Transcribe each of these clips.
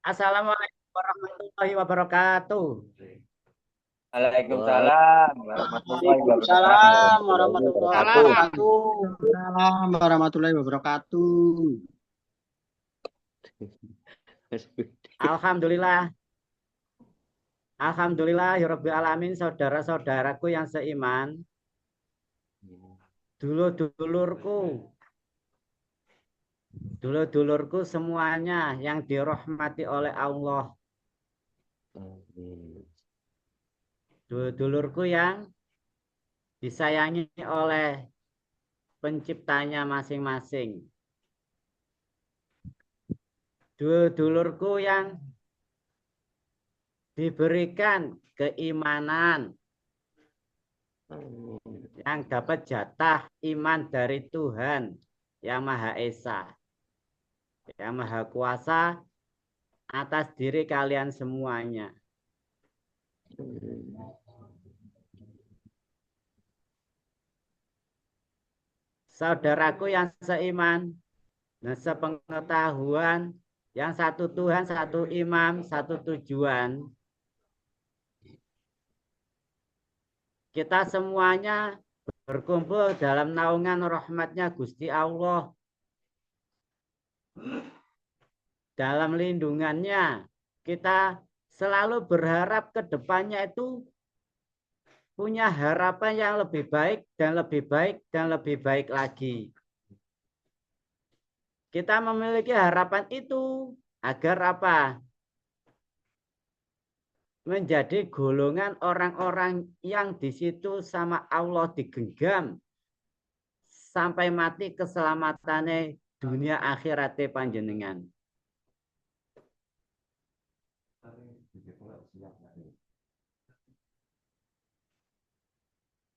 Assalamualaikum warahmatullahi wabarakatuh. Waalaikumsalam warahmatullahi wabarakatuh. Waalaikumsalam warahmatullahi Salam. wabarakatuh. Waalaikumsalam warahmatullahi wabarakatuh. Alhamdulillah. Alhamdulillahirabbil alamin, saudara-saudaraku yang seiman, dulur-dulurku, dulur-dulurku semuanya yang dirahmati oleh Allah, dulur-dulurku yang disayangi oleh penciptanya masing-masing, dulur-dulurku yang diberikan keimanan, yang dapat jatah iman dari Tuhan yang Maha Esa, yang Maha Kuasa atas diri kalian semuanya. Saudaraku yang seiman dan sepengetahuan, yang satu Tuhan, satu imam, satu tujuan, kita semuanya berkumpul dalam naungan rahmatnya Gusti Allah, dalam lindungannya. Kita selalu berharap ke depannya itu punya harapan yang lebih baik dan lebih baik dan lebih baik lagi. Kita memiliki harapan itu agar apa? Menjadi golongan orang-orang yang di situ sama Allah digenggam sampai mati keselamatannya dunia akhiratnya panjenengan.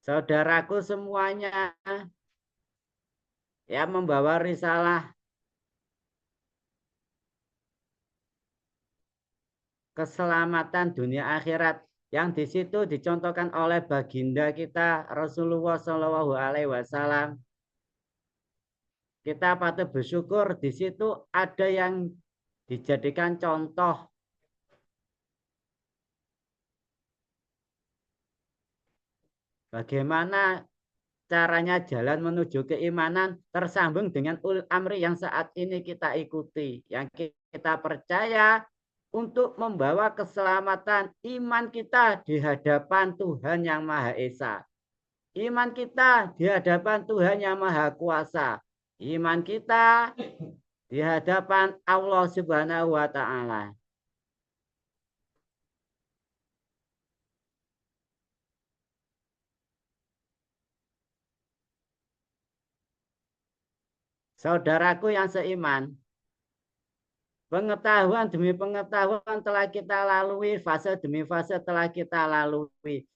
Saudaraku semuanya yang membawa risalah keselamatan dunia akhirat yang di situ dicontohkan oleh baginda kita Rasulullah Shallallahu Alaihi Wasallam. Kita patut bersyukur di situ ada yang dijadikan contoh bagaimana caranya jalan menuju keimanan tersambung dengan ulil amri yang saat ini kita ikuti, yang kita percaya untuk membawa keselamatan iman kita di hadapan Tuhan yang Maha Esa. Iman kita di hadapan Tuhan yang Maha Kuasa. Iman kita di hadapan Allah Subhanahu wa taala. Saudaraku yang seiman, pengetahuan demi pengetahuan telah kita lalui, fase demi fase telah kita lalui.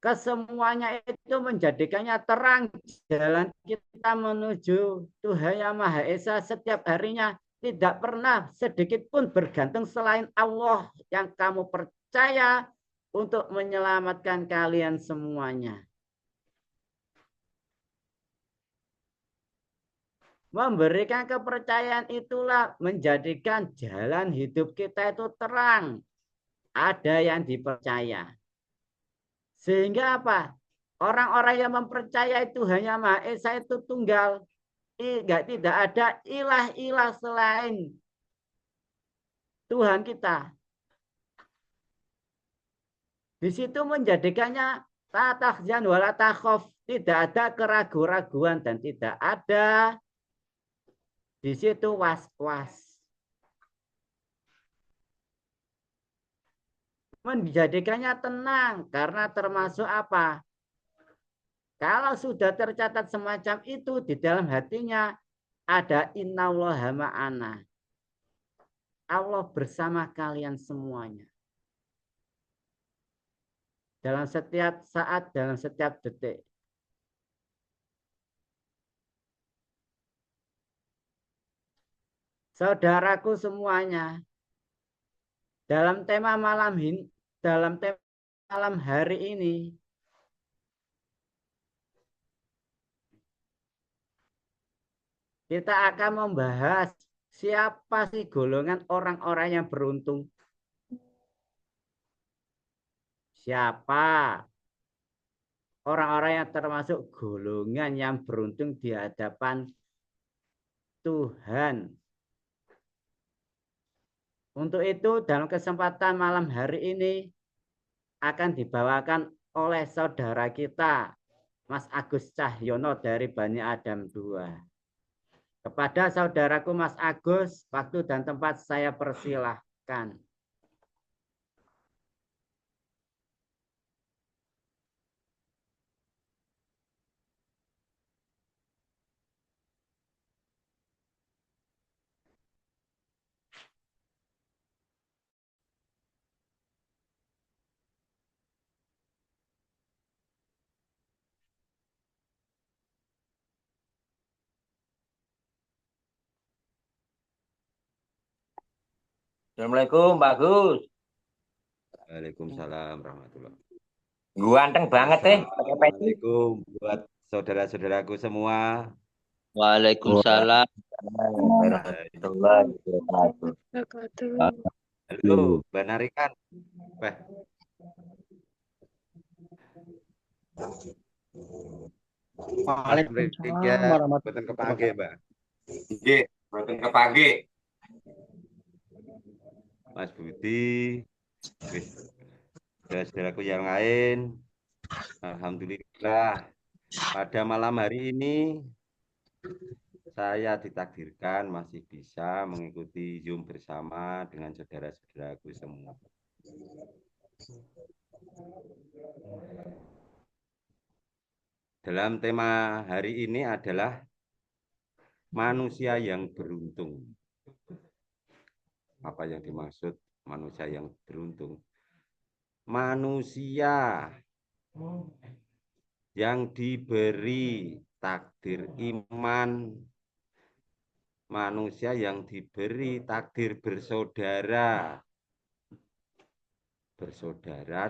Kesemuanya itu menjadikannya terang jalan kita menuju Tuhan Yang Maha Esa setiap harinya. Tidak pernah sedikit pun bergantung selain Allah yang kamu percaya untuk menyelamatkan kalian semuanya. Memberikan kepercayaan itulah menjadikan jalan hidup kita itu terang. Ada yang dipercaya. Sehingga apa? Orang-orang yang mempercayai Tuhan Yang Maha Esa itu tunggal. Tidak ada ilah-ilah selain Tuhan kita. Di situ menjadikannya la tahzan wa la takhaf. Tidak ada keraguan-raguan dan tidak ada di situ was-was. Menjadikannya tenang karena termasuk apa? Kalau sudah tercatat semacam itu di dalam hatinya, ada innallaha ma'ana. Allah bersama kalian semuanya. Dalam setiap saat, dalam setiap detik. Saudaraku semuanya, dalam tema malam hari ini, kita akan membahas Siapa sih golongan orang-orang yang beruntung? Siapa orang-orang yang termasuk golongan yang beruntung di hadapan Tuhan? Untuk itu, dalam kesempatan malam hari ini akan dibawakan oleh saudara kita, Mas Agus Cahyono dari Bani Adam 2. Kepada saudaraku Mas Agus, waktu dan tempat saya persilahkan. Assalamualaikum, Pak Gus. Waalaikumsalam warahmatullahi wabarakatuh. Ganteng banget pakai peci. Assalamualaikum buat saudara-saudaraku semua. Waalaikumsalam. Warahmatullahi wabarakatuh. Halo, Mbak Narikan. Wah, Waalaikumsalam warahmatullahi boten kepanggih, Mbak. Nggih, boten kepanggih. Mas Budi, saudara-saudaraku yang lain. Alhamdulillah, pada malam hari ini saya ditakdirkan masih bisa mengikuti Zoom bersama dengan saudara-saudaraku semua. Dalam tema hari ini adalah manusia yang beruntung. Apa yang dimaksud manusia yang beruntung? Manusia yang diberi takdir iman, manusia yang diberi takdir bersaudara,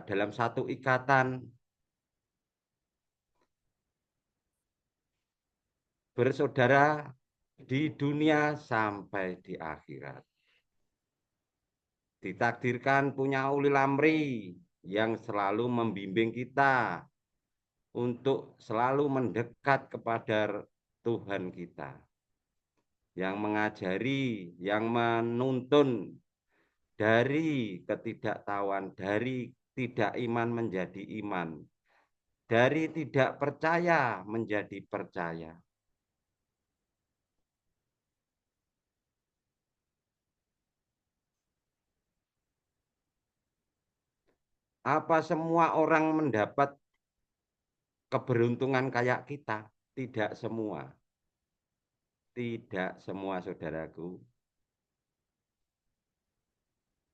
dalam satu ikatan, bersaudara di dunia sampai di akhirat. Ditakdirkan punya ulil amri yang selalu membimbing kita untuk selalu mendekat kepada Tuhan kita, yang mengajari, yang menuntun dari ketidaktahuan, dari tidak iman menjadi iman, dari tidak percaya menjadi percaya. Apa semua orang mendapat keberuntungan kayak kita? Tidak semua. Tidak semua, saudaraku.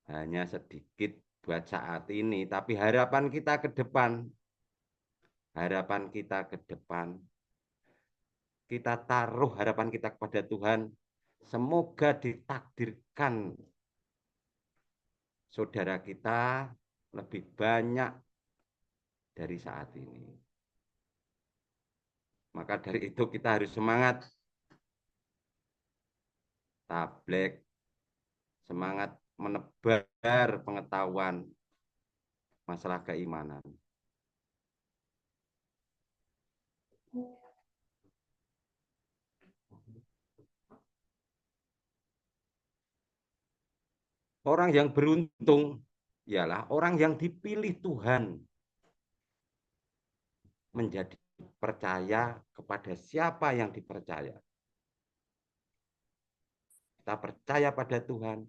Hanya sedikit buat saat ini, tapi harapan kita ke depan, kita taruh harapan kita kepada Tuhan, semoga ditakdirkan saudara kita lebih banyak dari saat ini. Maka dari itu kita harus semangat, tablek, semangat menebar pengetahuan masalah keimanan. Orang yang beruntung ialah orang yang dipilih Tuhan menjadi percaya kepada siapa yang dipercaya. Kita percaya pada Tuhan.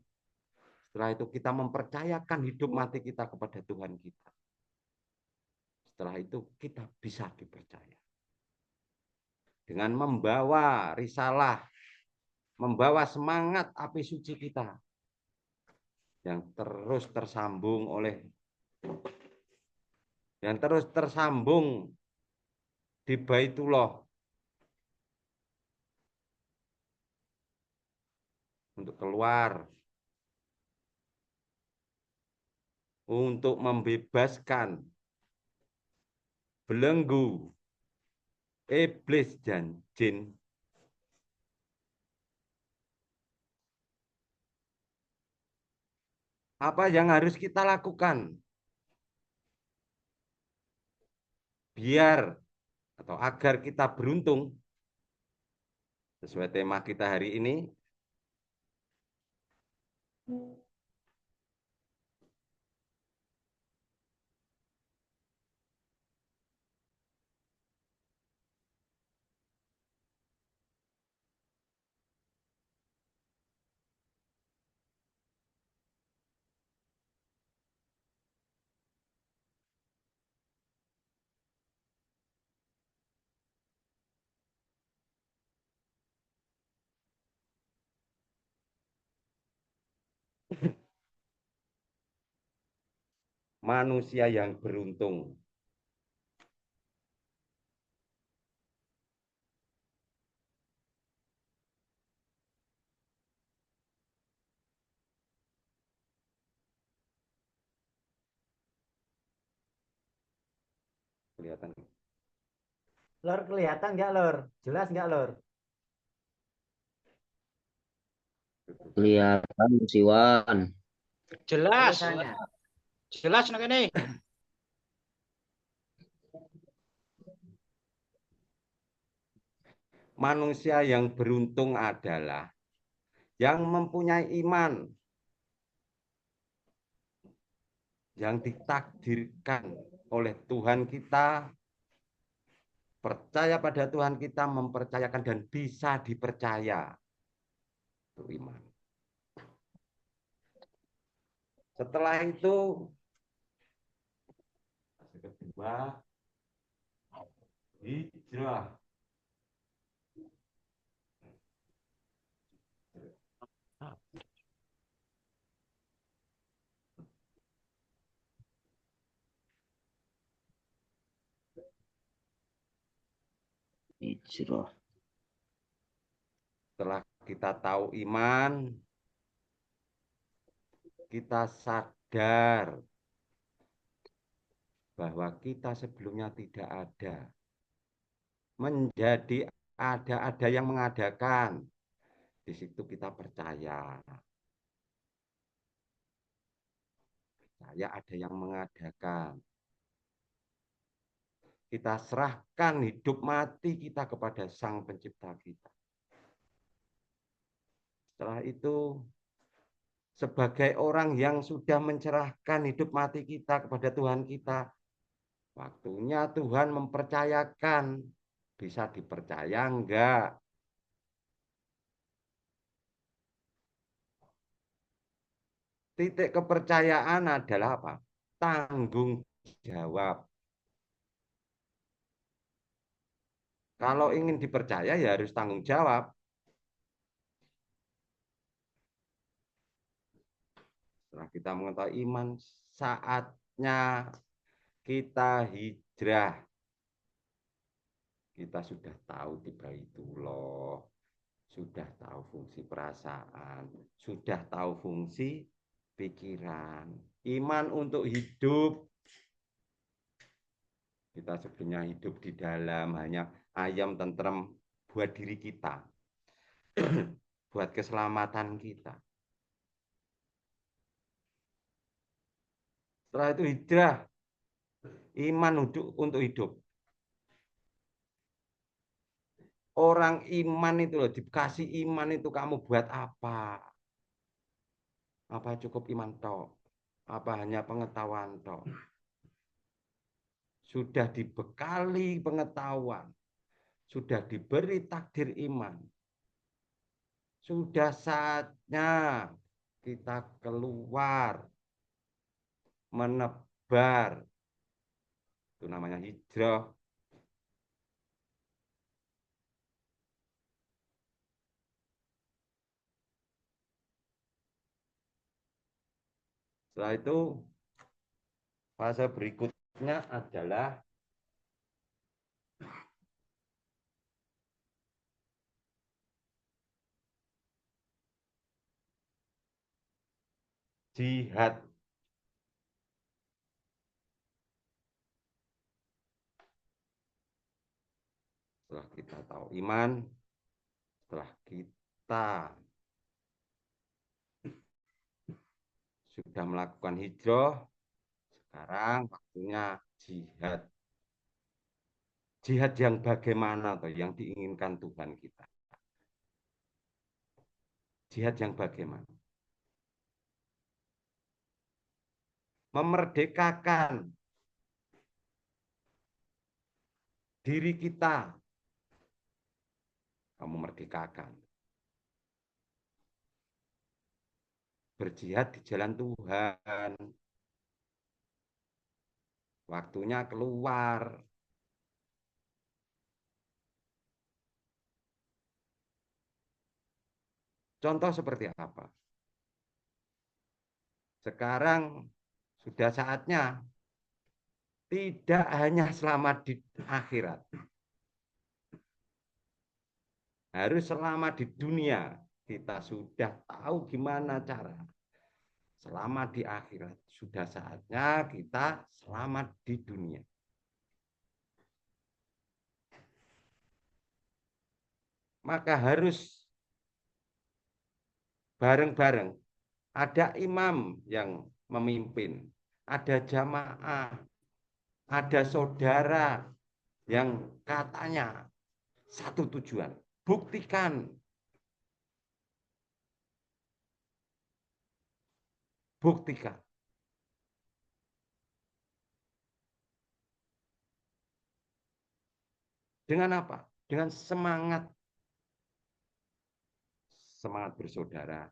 Setelah itu kita mempercayakan hidup mati kita kepada Tuhan kita. Setelah itu kita bisa dipercaya. Dengan membawa risalah, membawa semangat api suci kita yang terus tersambung di Baitullah untuk keluar, untuk membebaskan belenggu iblis dan jin Apa yang harus kita lakukan biar atau agar kita beruntung sesuai tema kita hari ini? Manusia yang beruntung. Kelihatan. Lor, kelihatan nggak, Lor? Jelas nggak, Lor? Kelihatan si Wan. Jelas, Tulisannya. jelas nang kene. Manusia yang beruntung adalah yang mempunyai iman, yang ditakdirkan oleh Tuhan kita, percaya pada Tuhan kita, mempercayakan dan bisa dipercaya. Itu iman. Setelah itu, kedua, hijrah. Hijrah. Setelah kita tahu iman, kita sadar bahwa kita sebelumnya tidak ada. Menjadi ada yang mengadakan. Di situ kita percaya. Percaya ada yang mengadakan. Kita serahkan hidup mati kita kepada Sang Pencipta kita. Setelah itu, sebagai orang yang sudah mencerahkan hidup mati kita kepada Tuhan kita, waktunya Tuhan mempercayakan. Bisa dipercaya enggak? Titik kepercayaan adalah apa? Tanggung jawab. Kalau ingin dipercaya ya harus tanggung jawab. Setelah kita mengetahui iman, saatnya kita hijrah. Kita sudah tahu tiba itu loh. Sudah tahu fungsi perasaan. Sudah tahu fungsi pikiran. Iman untuk hidup. Kita sebenarnya hidup di dalam hanya ayam tentrem buat diri kita. Buat keselamatan kita. Setelah itu hijrah. Iman untuk hidup. Orang iman itu loh, dikasih iman itu kamu buat apa? Apa cukup iman tok? Apa hanya pengetahuan tok? Sudah dibekali pengetahuan. Sudah diberi takdir iman. Sudah saatnya kita keluar. Menebar. Itu namanya hijrah. Setelah itu, fase berikutnya adalah jihad. Setelah kita tahu iman, setelah kita sudah sudah melakukan hijrah, sekarang waktunya jihad. Jihad yang bagaimana toh yang diinginkan Tuhan kita? Jihad yang bagaimana? Memerdekakan diri kita. Kamu merdekakan. Berjihad di jalan Tuhan. Waktunya keluar. Contoh seperti apa? Sekarang sudah saatnya tidak hanya selamat di akhirat. Harus selamat di dunia. Kita sudah tahu gimana cara. Selamat di akhirat. Sudah saatnya kita selamat di dunia. Maka harus bareng-bareng. Ada imam yang memimpin. Ada jamaah. Ada saudara yang katanya satu tujuan. Buktikan. Buktikan. Dengan apa? Dengan semangat. Semangat bersaudara.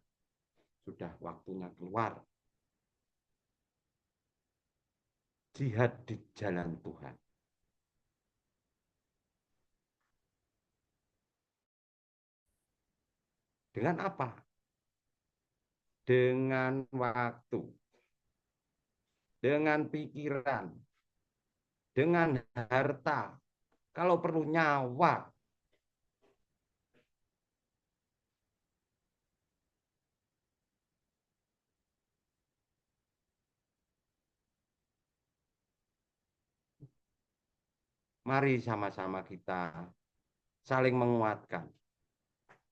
Sudah waktunya keluar. Jihad di jalan Tuhan. Dengan apa? Dengan waktu. Dengan pikiran. Dengan harta. Kalau perlu nyawa. Mari sama-sama kita saling menguatkan,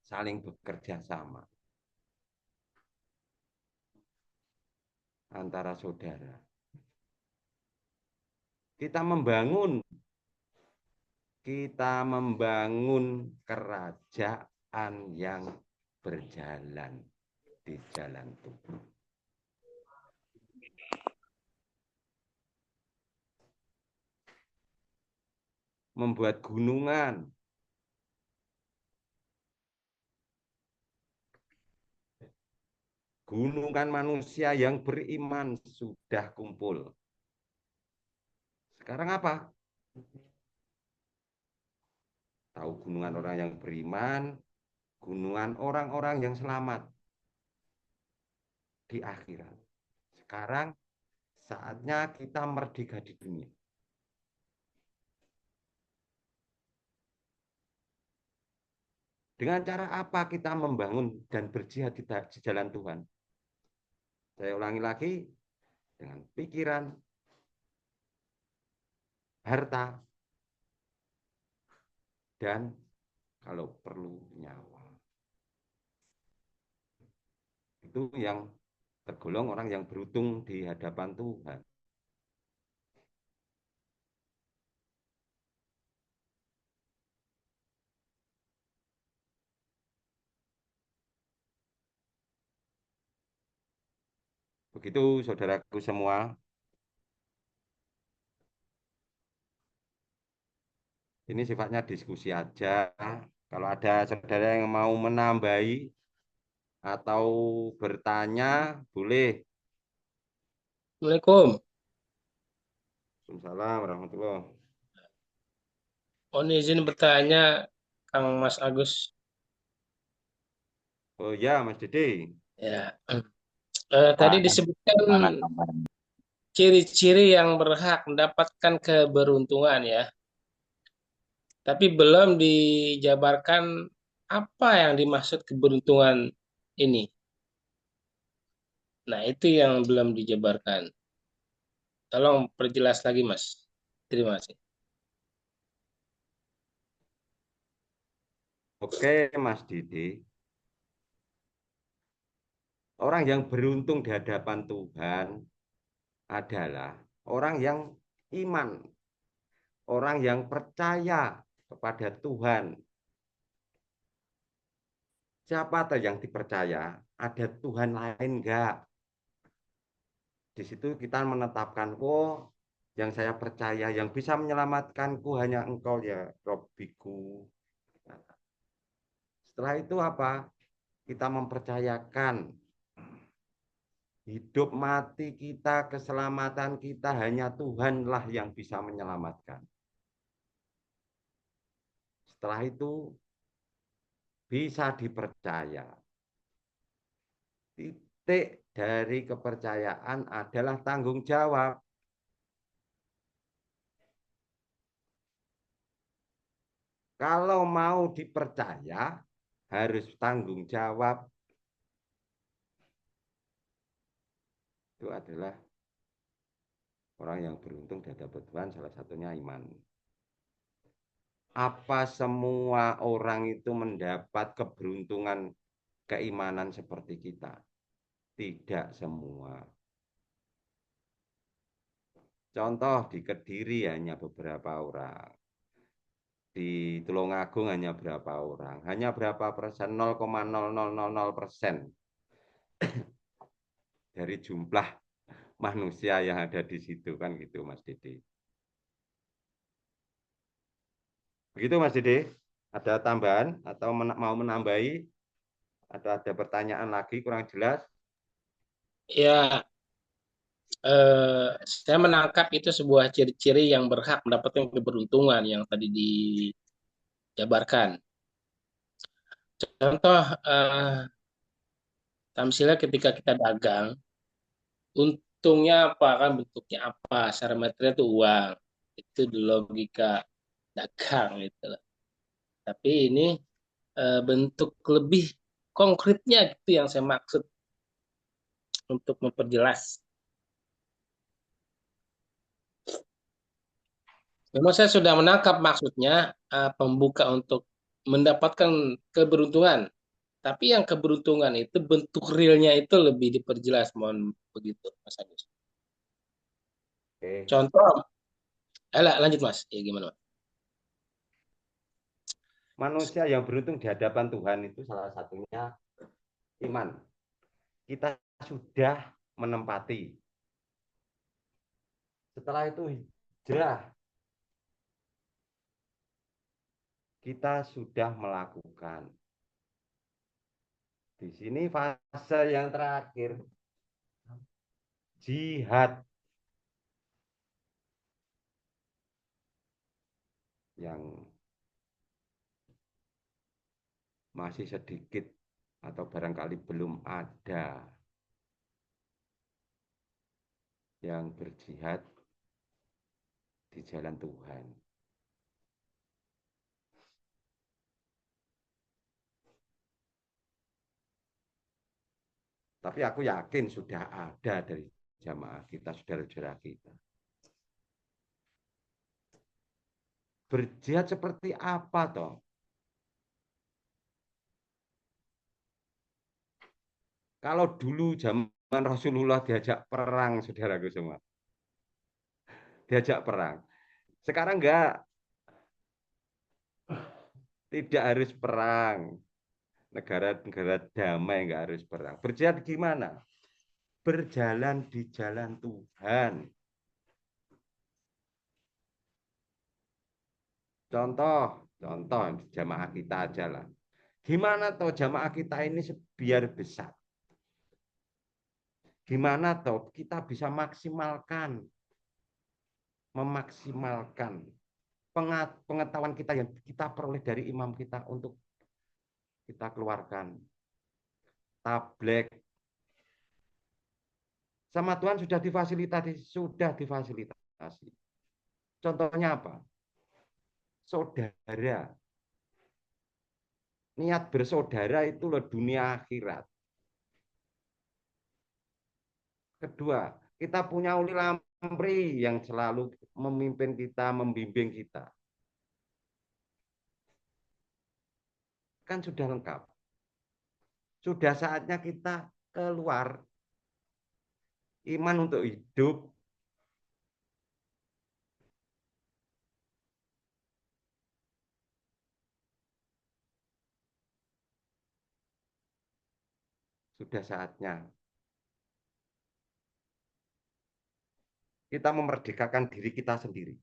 saling bekerja sama antara saudara. Kita membangun kerajaan yang berjalan di jalan Tuhan. Membuat gunungan. Gunungan manusia yang beriman sudah kumpul. Sekarang apa? Tahu gunungan orang yang beriman, gunungan orang-orang yang selamat di akhirat. Sekarang saatnya kita merdeka di dunia. Dengan cara apa kita membangun dan berjihad di jalan Tuhan? Saya ulangi lagi, dengan pikiran, harta, dan kalau perlu nyawa. Itu yang tergolong orang yang beruntung di hadapan Tuhan. Begitu saudaraku semua. Ini sifatnya diskusi aja. Kalau ada saudara yang mau menambahi atau bertanya, boleh. Assalamualaikum. Waalaikumsalam warahmatullahi. Mohon izin bertanya, Kang Mas Agus. Oh ya, Mas Dede. Ya. Tadi disebutkan ciri-ciri yang berhak mendapatkan keberuntungan ya. Tapi belum dijabarkan apa yang dimaksud keberuntungan ini. Nah, itu yang belum dijabarkan. Tolong perjelas lagi, Mas. Terima kasih. Oke, Mas Dede. Orang yang beruntung di hadapan Tuhan adalah orang yang iman, orang yang percaya kepada Tuhan. Siapa tuh yang dipercaya? Ada Tuhan lain enggak? Di situ kita menetapkan, oh, yang saya percaya, yang bisa menyelamatkanku hanya Engkau ya, Robbiku. Setelah itu apa? Kita mempercayakan hidup mati kita, keselamatan kita hanya Tuhanlah yang bisa menyelamatkan. Setelah itu bisa dipercaya. Titik dari kepercayaan adalah tanggung jawab. Kalau mau dipercaya, harus tanggung jawab. Itu adalah orang yang beruntung di hadapan Tuhan, salah satunya iman. Apa semua orang itu mendapat keberuntungan keimanan seperti kita? Tidak semua. Contoh di Kediri hanya beberapa orang. Di Tulungagung hanya berapa orang? Hanya berapa persen? 0,0000% dari jumlah manusia yang ada di situ, kan gitu Mas Dede. Begitu Mas Dede? Ada tambahan atau mau menambahi? Atau ada pertanyaan lagi kurang jelas? Ya, saya menangkap itu sebuah ciri-ciri yang berhak mendapatkan keberuntungan yang tadi dijabarkan. Contoh, tamsilnya ketika kita dagang, untungnya apa kan, bentuknya apa, secara material itu uang. Itu di logika dagang gitu loh. Tapi ini bentuk lebih konkretnya gitu yang saya maksud untuk memperjelas. Memang saya sudah menangkap maksudnya pembuka untuk mendapatkan keberuntungan. Tapi yang keberuntungan itu bentuk realnya itu lebih diperjelas, mohon begitu Mas Agus. Oke. Contoh, lanjut Mas, ya gimana Mas? Manusia yang beruntung di hadapan Tuhan itu salah satunya iman. Kita sudah menempati. Setelah itu hijrah. Kita sudah melakukan. Di sini fase yang terakhir, jihad. Yang masih sedikit atau barangkali belum ada yang berjihad di jalan Tuhan. Tapi aku yakin sudah ada dari jamaah kita, saudara-saudara kita. Berjihad seperti apa toh? Kalau dulu zaman Rasulullah diajak perang, saudaraku semua. Diajak perang. Sekarang enggak. Tidak harus perang. Negara-negara damai enggak harus perang. Berjihad gimana? Berjalan di jalan Tuhan. Contoh jamaah kita aja lah. Gimana toh jamaah kita ini biar besar? Gimana toh kita bisa memaksimalkan pengetahuan kita yang kita peroleh dari imam kita untuk kita keluarkan. Tablet sama Tuhan sudah difasilitasi. Contohnya apa? Saudara. Niat bersaudara itu loh dunia akhirat. Kedua, kita punya uli lamri yang selalu memimpin kita, membimbing kita. Kan sudah lengkap. Sudah saatnya kita keluar, iman untuk hidup, sudah saatnya kita memerdekakan diri kita sendiri.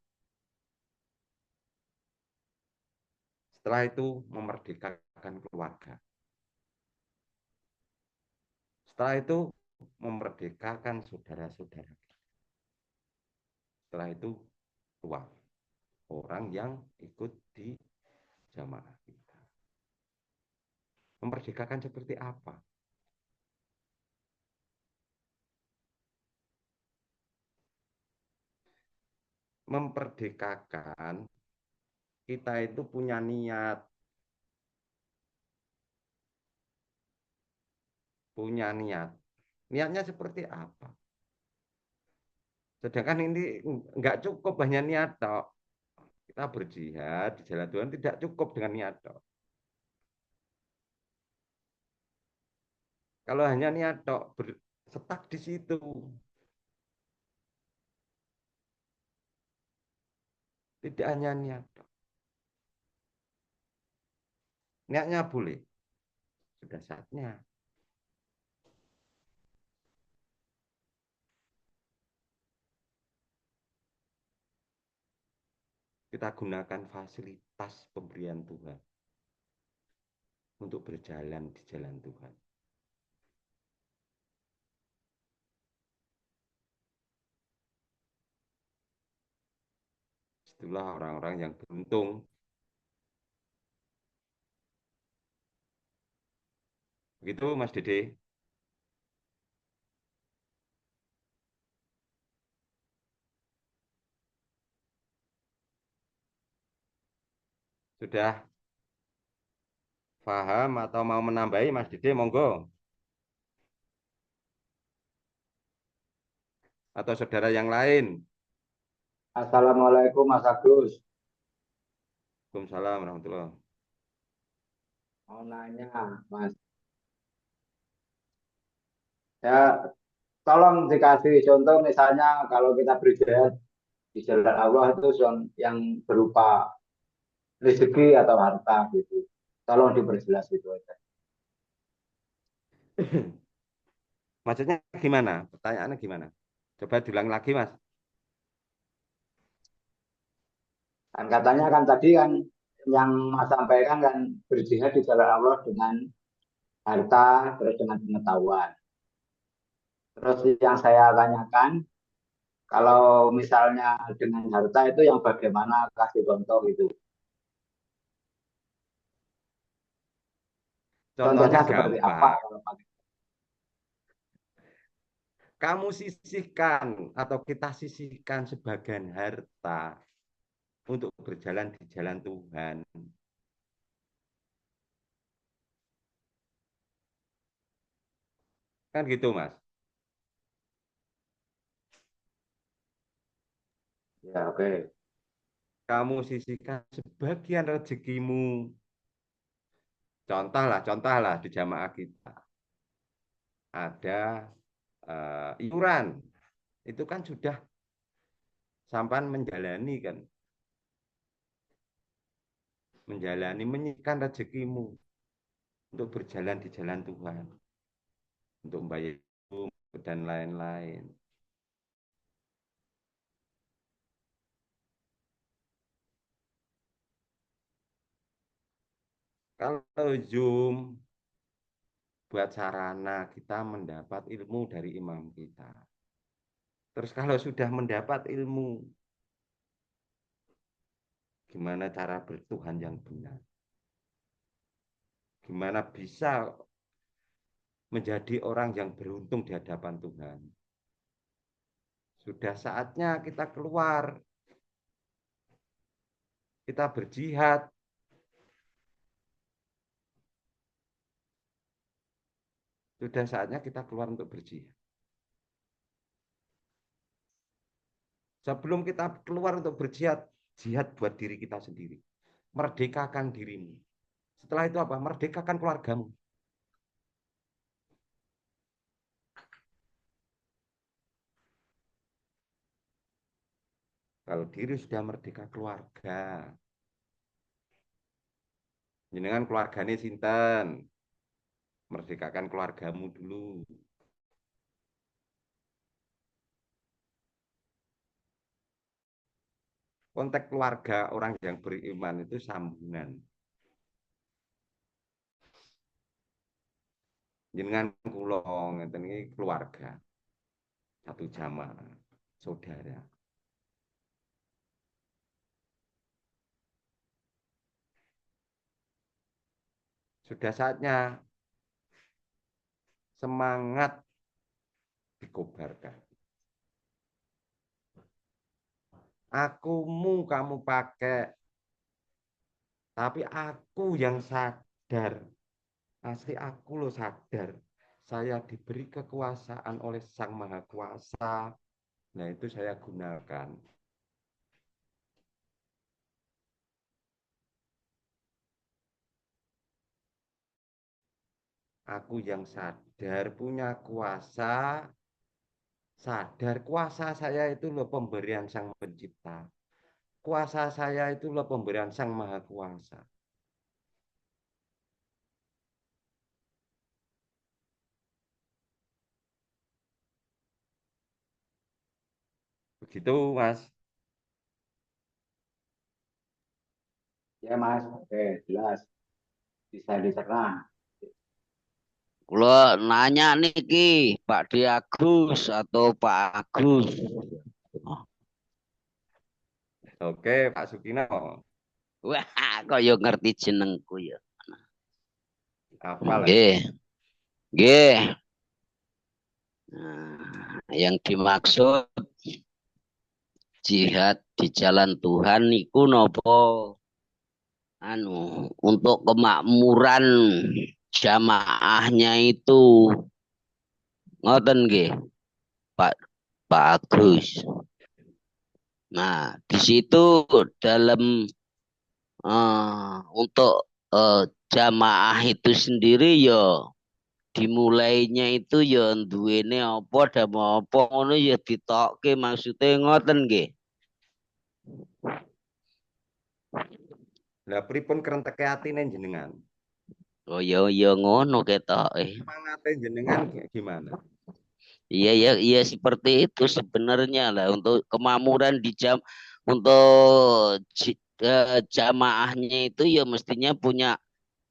Setelah itu memerdekakan keluarga. Setelah itu memerdekakan saudara-saudara. Setelah itu keluar orang yang ikut di jamaah kita. Memerdekakan seperti apa? Memperdekakan kita itu punya niat. Punya niat. Niatnya seperti apa? Sedangkan ini enggak cukup hanya niat tok. Kita berjihad di jalan Tuhan tidak cukup dengan niat tok. Kalau hanya niat tok, setak di situ. Tidak hanya niat tok. Niatnya boleh. Sudah saatnya. Kita gunakan fasilitas pemberian Tuhan untuk berjalan di jalan Tuhan. Itulah orang-orang yang beruntung. Begitu Mas Dede. Sudah paham atau mau menambahi Mas Dede, monggo. Atau saudara yang lain. Assalamualaikum Mas Agus. Waalaikumsalam warahmatullahi. Mau nanya Mas, ya tolong dikasih contoh misalnya kalau kita berjihad di jalan Allah itu yang berupa rezeki atau harta gitu. Tolong diperjelas gitu aja. Maksudnya gimana? Pertanyaannya gimana? Coba diulang lagi, Mas. Kan katanya kan tadi kan yang Mas sampaikan kan berjihad di jalan Allah dengan harta terus dengan pengetahuan. Terus yang saya tanyakan kalau misalnya dengan harta itu yang bagaimana, kasih contoh gitu. Contohnya Contohnya seperti apa gampang. kalau pakai? Kamu sisihkan atau kita sisihkan sebagian harta untuk berjalan di jalan Tuhan. Kan gitu, Mas. Ya, oke. Kamu sisihkan sebagian rezekimu. Contoh lah di jamaah kita. Ada iuran. Itu kan sudah sampan menjalani kan. Menjalani, menyisihkan rezekimu untuk berjalan di jalan Tuhan. Untuk membayar dan lain-lain. Kalau Zoom buat sarana kita mendapat ilmu dari imam kita. Terus kalau sudah mendapat ilmu, gimana cara bertuhan yang benar? Gimana bisa menjadi orang yang beruntung di hadapan Tuhan? Sudah saatnya kita keluar. Kita berjihad. Sudah saatnya kita keluar untuk berjihad. Sebelum kita keluar untuk berjihad, jihad buat diri kita sendiri. Merdekakan dirimu. Setelah itu apa? Merdekakan keluargamu. Kalau diri sudah merdeka keluarga. Jenengan keluarganya sinten. Merdekakan keluargamu dulu. Konteks keluarga orang yang beriman itu sambungan. Jenengan kula ngeten iki keluarga. Satu jamaah, saudara. Sudah saatnya semangat dikobarkan. Akumu kamu pakai, tapi aku yang sadar. Asli aku loh sadar. Saya diberi kekuasaan oleh Sang Maha Kuasa. Nah itu saya gunakan. Aku yang sadar punya kuasa. Sadar kuasa saya itu loh pemberian Sang Pencipta. Kuasa saya itu loh pemberian Sang Maha Kuasa. Begitu, Mas. Ya Mas, oke jelas bisa dicerna. Kula nanya niki Pak D Agus atau Pak Agus. Oke, Pak Sukino. Wah, kok yo ngerti jenengku ya. Apa lagi? Nggih. Nggih. Nah, yang dimaksud jihad di jalan Tuhan niku nopo untuk kemakmuran jamaahnya itu ngoten nggih Pak Agus. Nah, di situ dalam untuk jamaah itu sendiri ya dimulainya itu ya duwene apa dama apa ngono ya ditokke maksudnya ngoten nggih. Lah pripun kerenteke atine jenengan? Oh ya ngono ketoke. Semangatnya jenengan gimana? Iya ya iya seperti itu sebenarnya lah untuk kemakmuran di untuk jamaahnya itu ya mestinya punya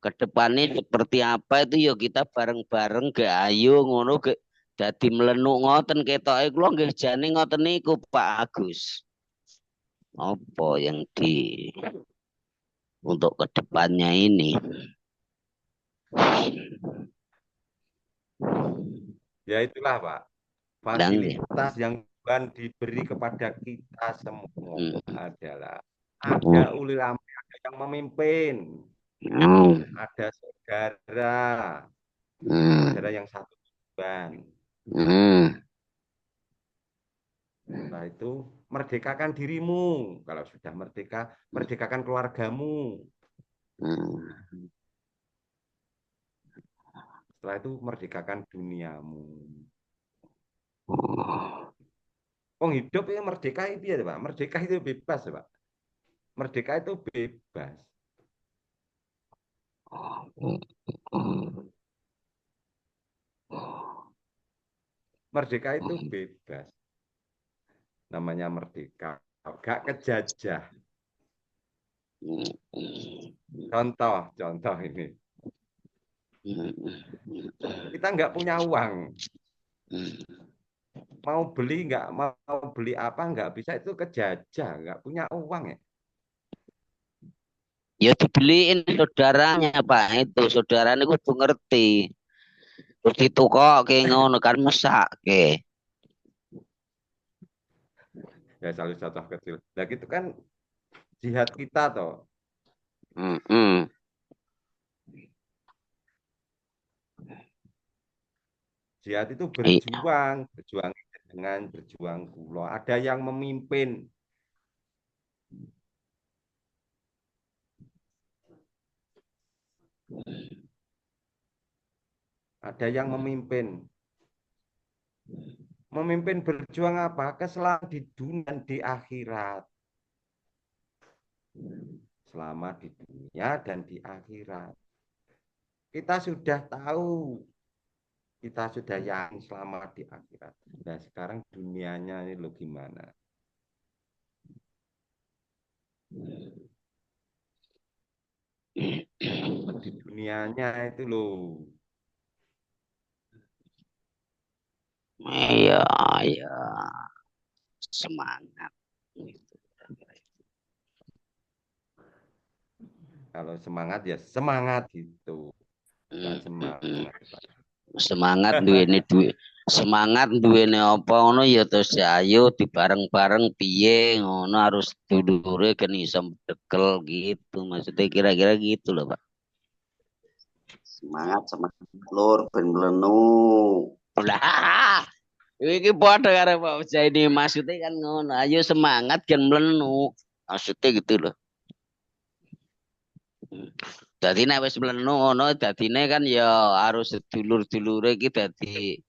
ke depannya seperti apa itu ya kita bareng-bareng ke ayo ngono ke dadi melenuk ngoten ketoke kula nggih jane ngoten niku Pak Agus. Apa yang untuk ke depannya ini? Ya itulah, Pak. Fasilitas yang Tuhan diberi kepada kita semua adalah ada ulil amri, ada yang memimpin. Ada saudara. Saudara yang satu tujuan. Setelah itu merdekakan dirimu. Kalau sudah merdeka, merdekakan keluargamu. Setelah itu merdekakan duniamu. Wong hidup itu merdeka itu ya, Pak. Merdeka itu bebas, Pak. Merdeka itu bebas. Merdeka itu bebas. Namanya merdeka. Gak kejajah. Contoh ini. Kita nggak punya uang. Mau beli nggak, mau beli apa nggak bisa, itu kejajah, nggak punya uang ya. Ya dibeliin saudaranya Pak, itu saudaranya kudu ngerti. Terus ditukokke ngono kan mesake. Ya selalu contoh kecil. Nah gitu kan jihad kita toh. Jihad itu berjuang, berjuang dengan berjuang kula. Ada yang memimpin. Ada yang memimpin. Memimpin berjuang apa? Keselamatan di dunia dan di akhirat. Selama di dunia dan di akhirat. Kita sudah tahu, kita sudah yakin selamat di akhirat. Nah, sekarang dunianya ini lo gimana? Di dunianya itu loh. Iya, iya. Semangat. Kalau semangat ya semangat gitu. Bukan semangat. Semangat duweni duit. Semangat duweni apa ngono ya terus ayo dibareng-bareng piye ngono harus dulure kan iso dekel gitu. Maksudnya kira-kira gitu loh, Pak. Semangat lur ben mlenu. Lah, iki padha karo Pak Jaini maksudnya kan ngono. Ayo semangat kan mlenu. Maksudnya gitu loh. Dadi nek wis mlenu ngono dadine kan ya harus sedulur-dulure iki dadi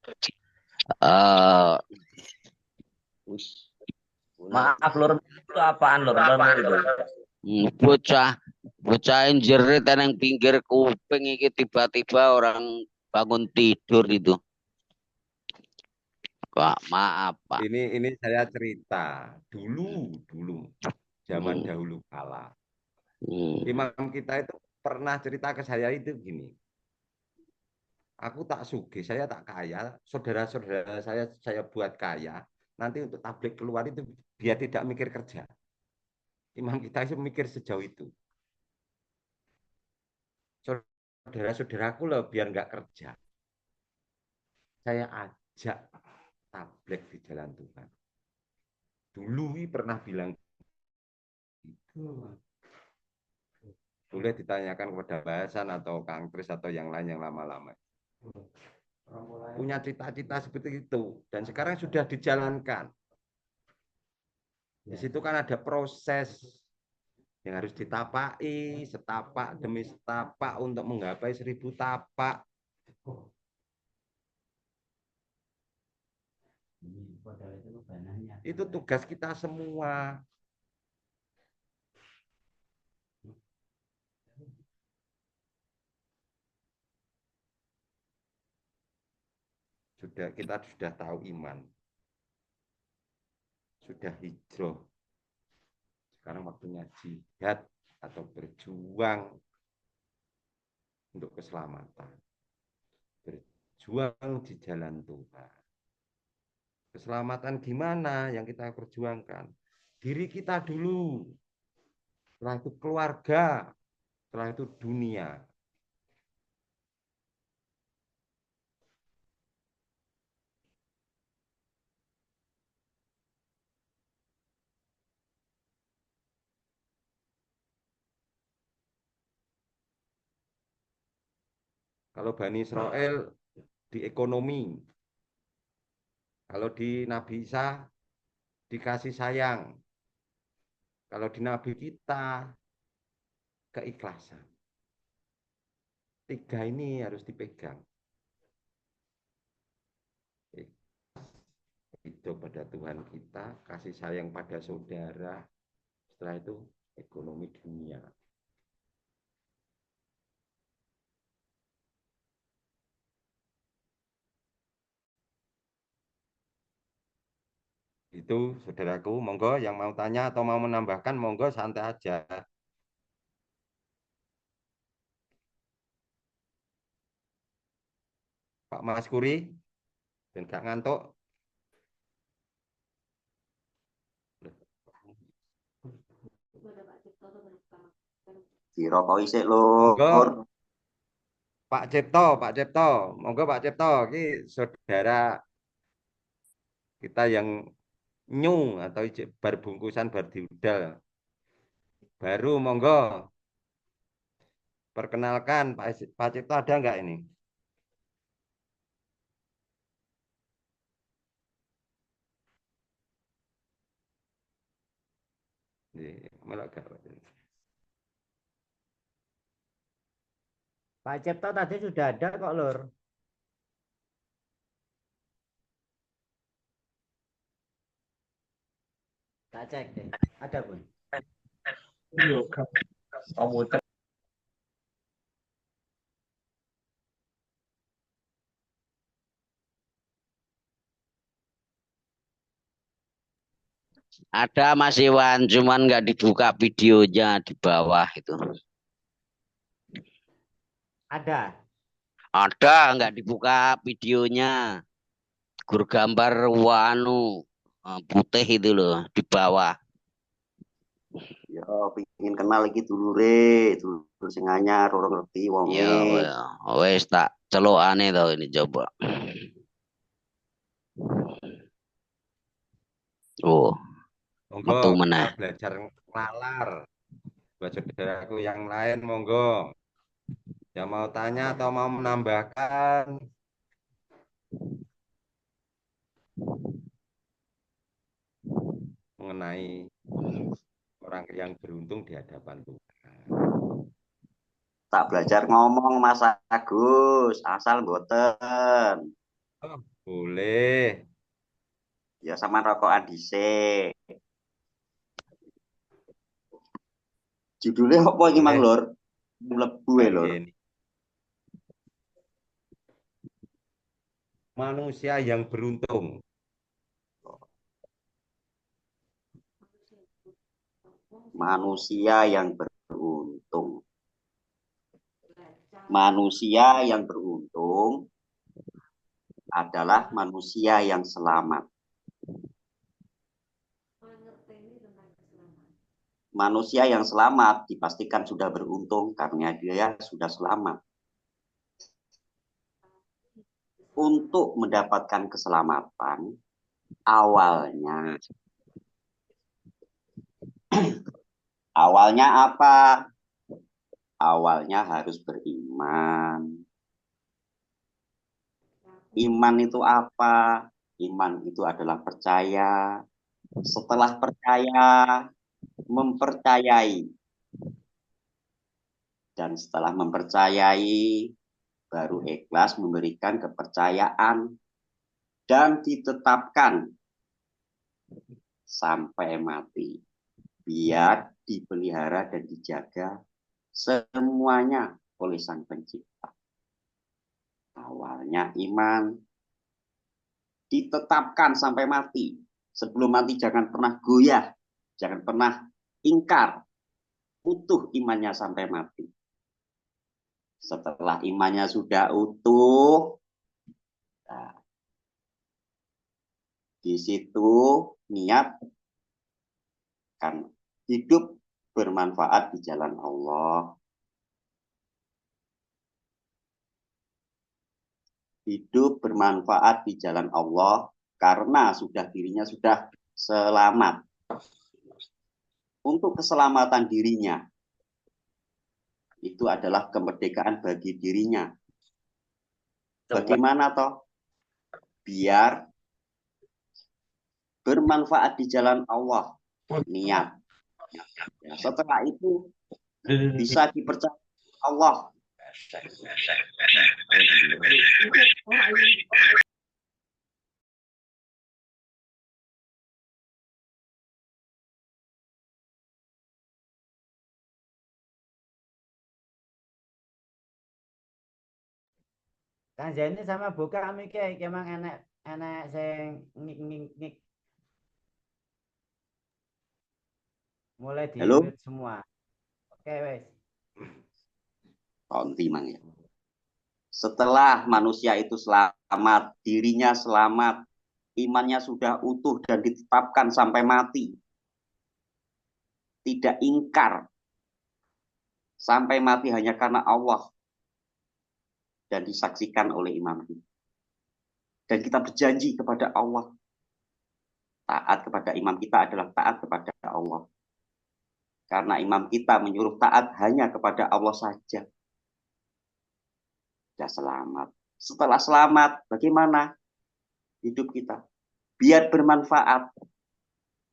eh Maaf lur, itu apaan lur? Itu. bocah bocah jerit nang pinggir kuping iki tiba-tiba orang bangun tidur itu. Pak, maaf, Pak. Ini saya cerita dulu zaman dahulu kala. Imam kita itu pernah cerita ke saya itu gini. Aku tak sugih, saya tak kaya, saudara-saudara saya buat kaya. Nanti untuk tablik keluar itu biar tidak mikir kerja. Imam kita itu mikir sejauh itu. Saudara-saudaraku loh biar nggak kerja. Saya ajak tablik di jalan Tuhan. Dulu pernah bilang itu. Boleh ditanyakan kepada Bahasan atau Kang Tris atau yang lain yang lama-lama. Punya cita-cita seperti itu. Dan sekarang sudah dijalankan. Di situ kan ada proses yang harus ditapai, setapak demi setapak untuk menggapai 1000 tapak. Itu tugas kita semua. Kita sudah tahu iman. Sudah hijrah. Sekarang waktunya jihad atau berjuang untuk keselamatan. Berjuang di jalan Tuhan. Keselamatan gimana yang kita perjuangkan? Diri kita dulu. Setelah itu keluarga. Setelah itu dunia. Kalau Bani Israel di ekonomi, kalau di Nabi Isa dikasih sayang, kalau di Nabi kita keikhlasan. 3 ini harus dipegang. Hidup pada Tuhan kita, kasih sayang pada saudara, setelah itu ekonomi dunia. Itu saudaraku, monggo yang mau tanya atau mau menambahkan, monggo santai aja. Pak Mas Kuri, dan gak ngantuk. Dirokok isik lur. Pak Cipto, monggo Pak Cipto, ini saudara kita yang new atau bar bungkusan bar diudal. Baru monggo. Perkenalkan Pak Cipto ada nggak ini? Pak Cipto tadi sudah ada kok, Lur. Tak cek deh. Ada pun. Komputer. Ada Mas Iwan, cuman nggak dibuka videonya di bawah itu. Ada. Ada, nggak dibuka videonya. Gur gambar wanu putih itu loh di bawah. Ya, pingin kenal lagi dulure, dulur sing anyar ora ngerti wonge. Ya, wes tak celokane tau ini coba. Oh, Monggo metu kita meneh. belajar ngelalar. Buat saudaraku yang lain, monggo. Yang mau tanya atau mau menambahkan, mengenai orang yang beruntung di hadapan Tuhan. Tak belajar ngomong Mas Agus, asal boten. Oh, boleh. Ya sama rokokan dhisik. Judulnya apa iki Mang Boleh. Lur? Mlebu e Lur. Bagian manusia yang beruntung. Manusia yang beruntung. Manusia yang beruntung adalah manusia yang selamat. Manusia yang selamat dipastikan sudah beruntung karena dia sudah selamat. Untuk mendapatkan keselamatan, awalnya apa? Awalnya harus beriman. Iman itu apa? Iman itu adalah percaya. Setelah percaya, mempercayai. Dan setelah mempercayai, baru ikhlas memberikan kepercayaan dan ditetapkan sampai mati. Biar dipelihara dan dijaga semuanya oleh Sang Pencipta. Awalnya iman, ditetapkan sampai mati. Sebelum mati jangan pernah goyah, jangan pernah ingkar. Utuh imannya sampai mati. Setelah imannya sudah utuh, nah, di situ niat kan hidup bermanfaat di jalan Allah. Hidup bermanfaat di jalan Allah karena dirinya sudah selamat. Untuk keselamatan dirinya, itu adalah kemerdekaan bagi dirinya. Bagaimana toh? Biar bermanfaat di jalan Allah. Niat. Ya, setelah itu bisa dipercaya Allah. Kang Zaini sama buka mike emang enek sing ngik mulai di Halo? mute semua. Oke wes. Konti mang ya. Setelah manusia itu selamat, dirinya selamat, imannya sudah utuh dan ditetapkan sampai mati. Tidak ingkar. Sampai mati hanya karena Allah. Dan disaksikan oleh imam kita. Dan kita berjanji kepada Allah. Taat kepada imam kita adalah taat kepada Allah. Karena imam kita menyuruh taat hanya kepada Allah saja. Sudah selamat. Setelah selamat, bagaimana hidup kita? Biar bermanfaat.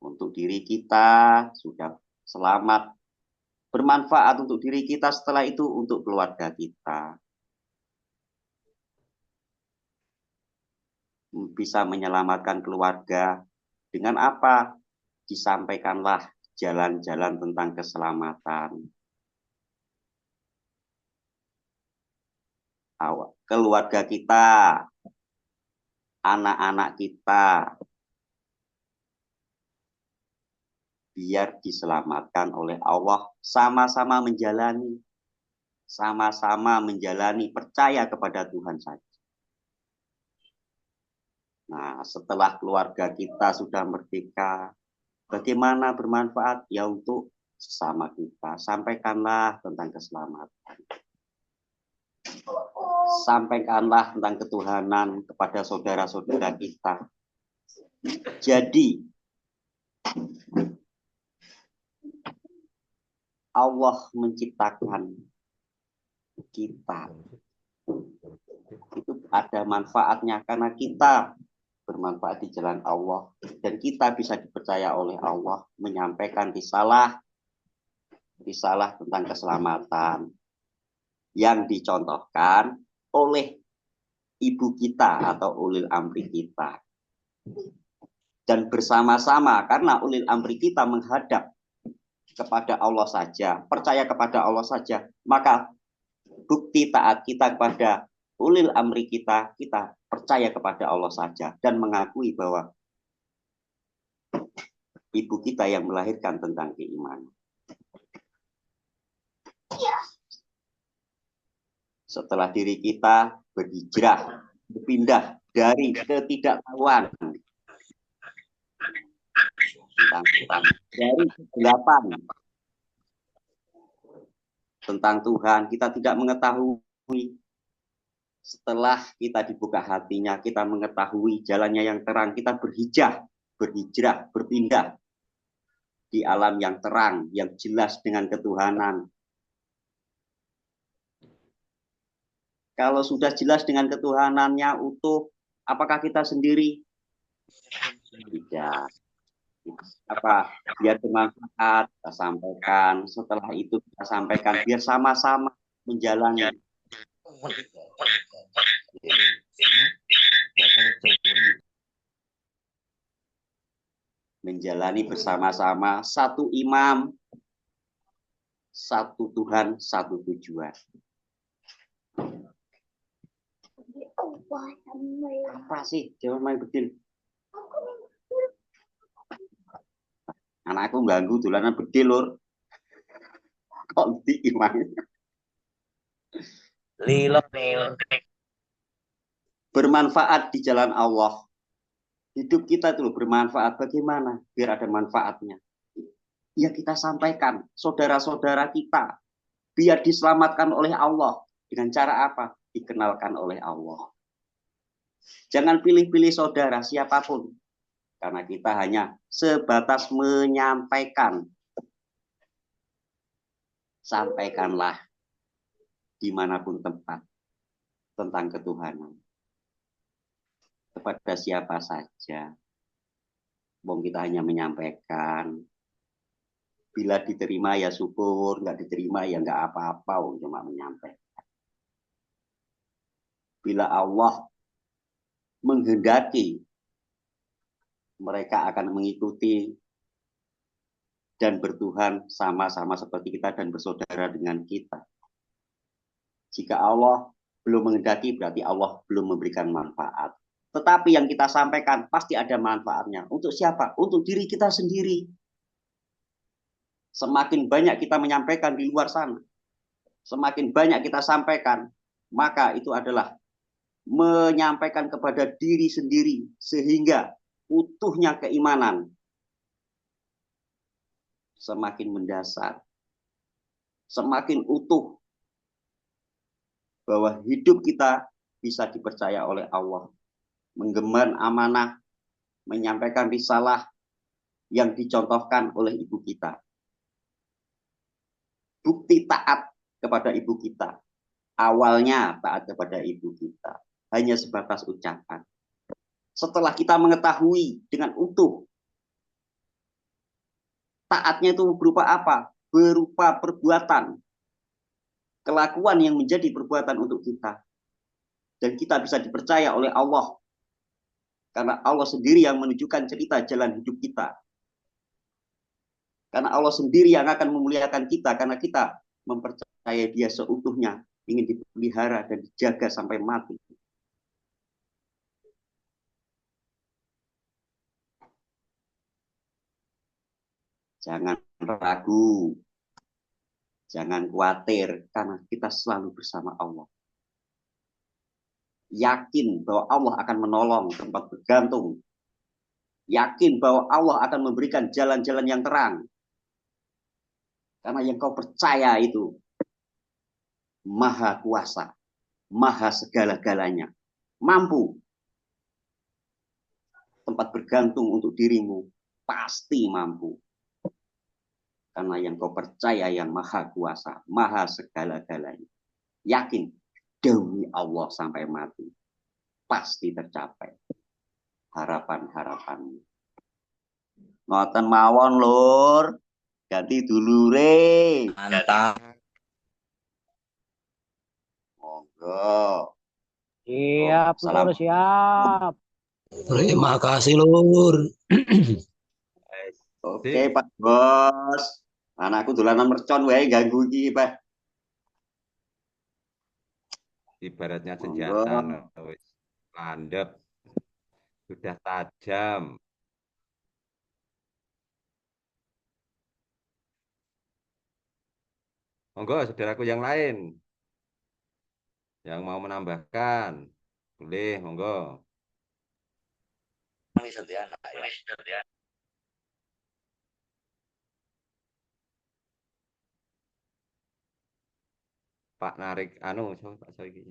Untuk diri kita sudah selamat. Bermanfaat untuk diri kita, setelah itu untuk keluarga kita. Bisa menyelamatkan keluarga dengan apa? disampaikanlah jalan-jalan tentang keselamatan. Keluarga kita, anak-anak kita, biar diselamatkan oleh Allah, sama-sama menjalani, percaya kepada Tuhan saja. Nah, setelah keluarga kita sudah merdeka, bagaimana bermanfaat? Ya untuk sesama kita, sampaikanlah tentang keselamatan. Sampaikanlah tentang ketuhanan kepada saudara-saudara kita. Jadi, Allah menciptakan kita. Itu ada manfaatnya karena kita bermanfaat di jalan Allah. Dan kita bisa dipercaya oleh Allah menyampaikan risalah tentang keselamatan yang dicontohkan oleh ibu kita atau ulil amri kita. Dan bersama-sama, karena ulil amri kita menghadap kepada Allah saja, percaya kepada Allah saja, maka bukti taat kita kepada ulil amri kita percaya kepada Allah saja dan mengakui bahwa ibu kita yang melahirkan tentang keimanan. Setelah diri kita berhijrah, berpindah dari ketidaktahuan dari kegelapan tentang Tuhan, kita tidak mengetahui. Setelah kita dibuka hatinya, kita mengetahui jalannya yang terang, kita berhijrah, berpindah di alam yang terang, yang jelas dengan ketuhanan. Kalau sudah jelas dengan ketuhanannya utuh, apakah kita sendiri? Tidak. Biar bermanfaat, kita sampaikan. Setelah itu kita sampaikan, biar sama-sama menjalani. Menjalani bersama-sama satu imam, satu Tuhan, satu tujuan. Apa sih? Jangan main bedil. Anakku ganggu dolanan bedil, Lur. Kok di imam? Bermanfaat di jalan Allah. Hidup kita itu bermanfaat. Bagaimana? Biar ada manfaatnya. Ya kita sampaikan. Saudara-saudara kita. Biar diselamatkan oleh Allah. Dengan cara apa? Dikenalkan oleh Allah. Jangan pilih-pilih saudara siapapun. Karena kita hanya sebatas menyampaikan. Sampaikanlah dimanapun tempat tentang ketuhanan. Kepada siapa saja. Wong kita hanya menyampaikan. Bila diterima ya syukur, nggak diterima ya nggak apa-apa, cuma menyampaikan. Bila Allah menghendaki, mereka akan mengikuti dan bertuhan sama-sama seperti kita dan bersaudara dengan kita. Jika Allah belum menghendaki, berarti Allah belum memberikan manfaat. Tetapi yang kita sampaikan pasti ada manfaatnya. Untuk siapa? Untuk diri kita sendiri. Semakin banyak kita menyampaikan di luar sana, semakin banyak kita sampaikan, maka itu adalah menyampaikan kepada diri sendiri, sehingga utuhnya keimanan semakin mendasar, semakin utuh, bahwa hidup kita bisa dipercaya oleh Allah, menggemban amanah, menyampaikan risalah yang dicontohkan oleh ibu kita. Bukti taat kepada ibu kita. Awalnya taat kepada ibu kita. Hanya sebatas ucapan. Setelah kita mengetahui dengan utuh. Taatnya itu berupa apa? Berupa perbuatan. Kelakuan yang menjadi perbuatan untuk kita. Dan kita bisa dipercaya oleh Allah. Karena Allah sendiri yang menunjukkan cerita jalan hidup kita. Karena Allah sendiri yang akan memuliakan kita karena kita mempercayai Dia seutuhnya, ingin dipelihara dan dijaga sampai mati. Jangan ragu, jangan khawatir karena kita selalu bersama Allah. Yakin bahwa Allah akan menolong tempat bergantung. Yakin bahwa Allah akan memberikan jalan-jalan yang terang. Karena yang kau percaya itu maha kuasa, maha segala-galanya. Mampu. Tempat bergantung untuk dirimu pasti mampu. Karena yang kau percaya yang maha kuasa, maha segala-galanya. Yakin demi Allah sampai mati. Pasti tercapai harapan-harapanmu. Ngoten mawon lur. Ganti dulure. Mantap. Monggo. Siap, Salam. Lur, siap. Terima kasih Lur. Oke, Pak Bos. Anakku dolanan mercon wae ganggu iki, Pak. Ibaratnya Monggo. senjata wis landep, sudah tajam. Monggo saudaraku yang lain yang mau menambahkan, boleh, monggo. Pak narik anu, Pak Soiki.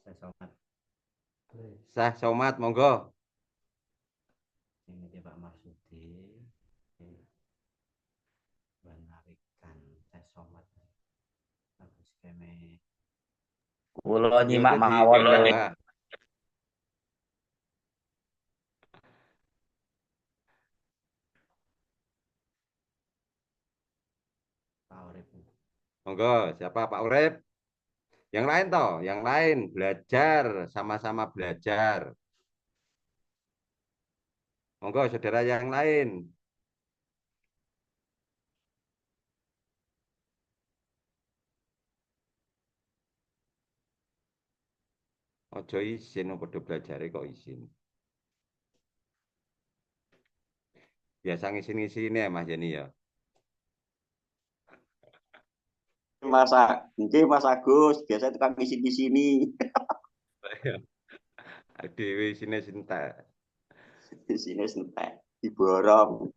Saya somat. Sah Somat, monggo. Ini dia Pak Marsudi. Menarikkan saya somat. Bagus keme. Kulo nyimak mawon lho. Pak Urip. Monggo, siapa Pak Urip? Yang lain toh, yang lain belajar, sama-sama belajar. Monggo saudara yang lain. Ojo izin padha belajar kok izin. Biasa ngisi-ngisine Mas Yeni ya. Mas Agus, biasa tukang ngisi di sini. Dewe isine sintek. Di sini sentek, diborong.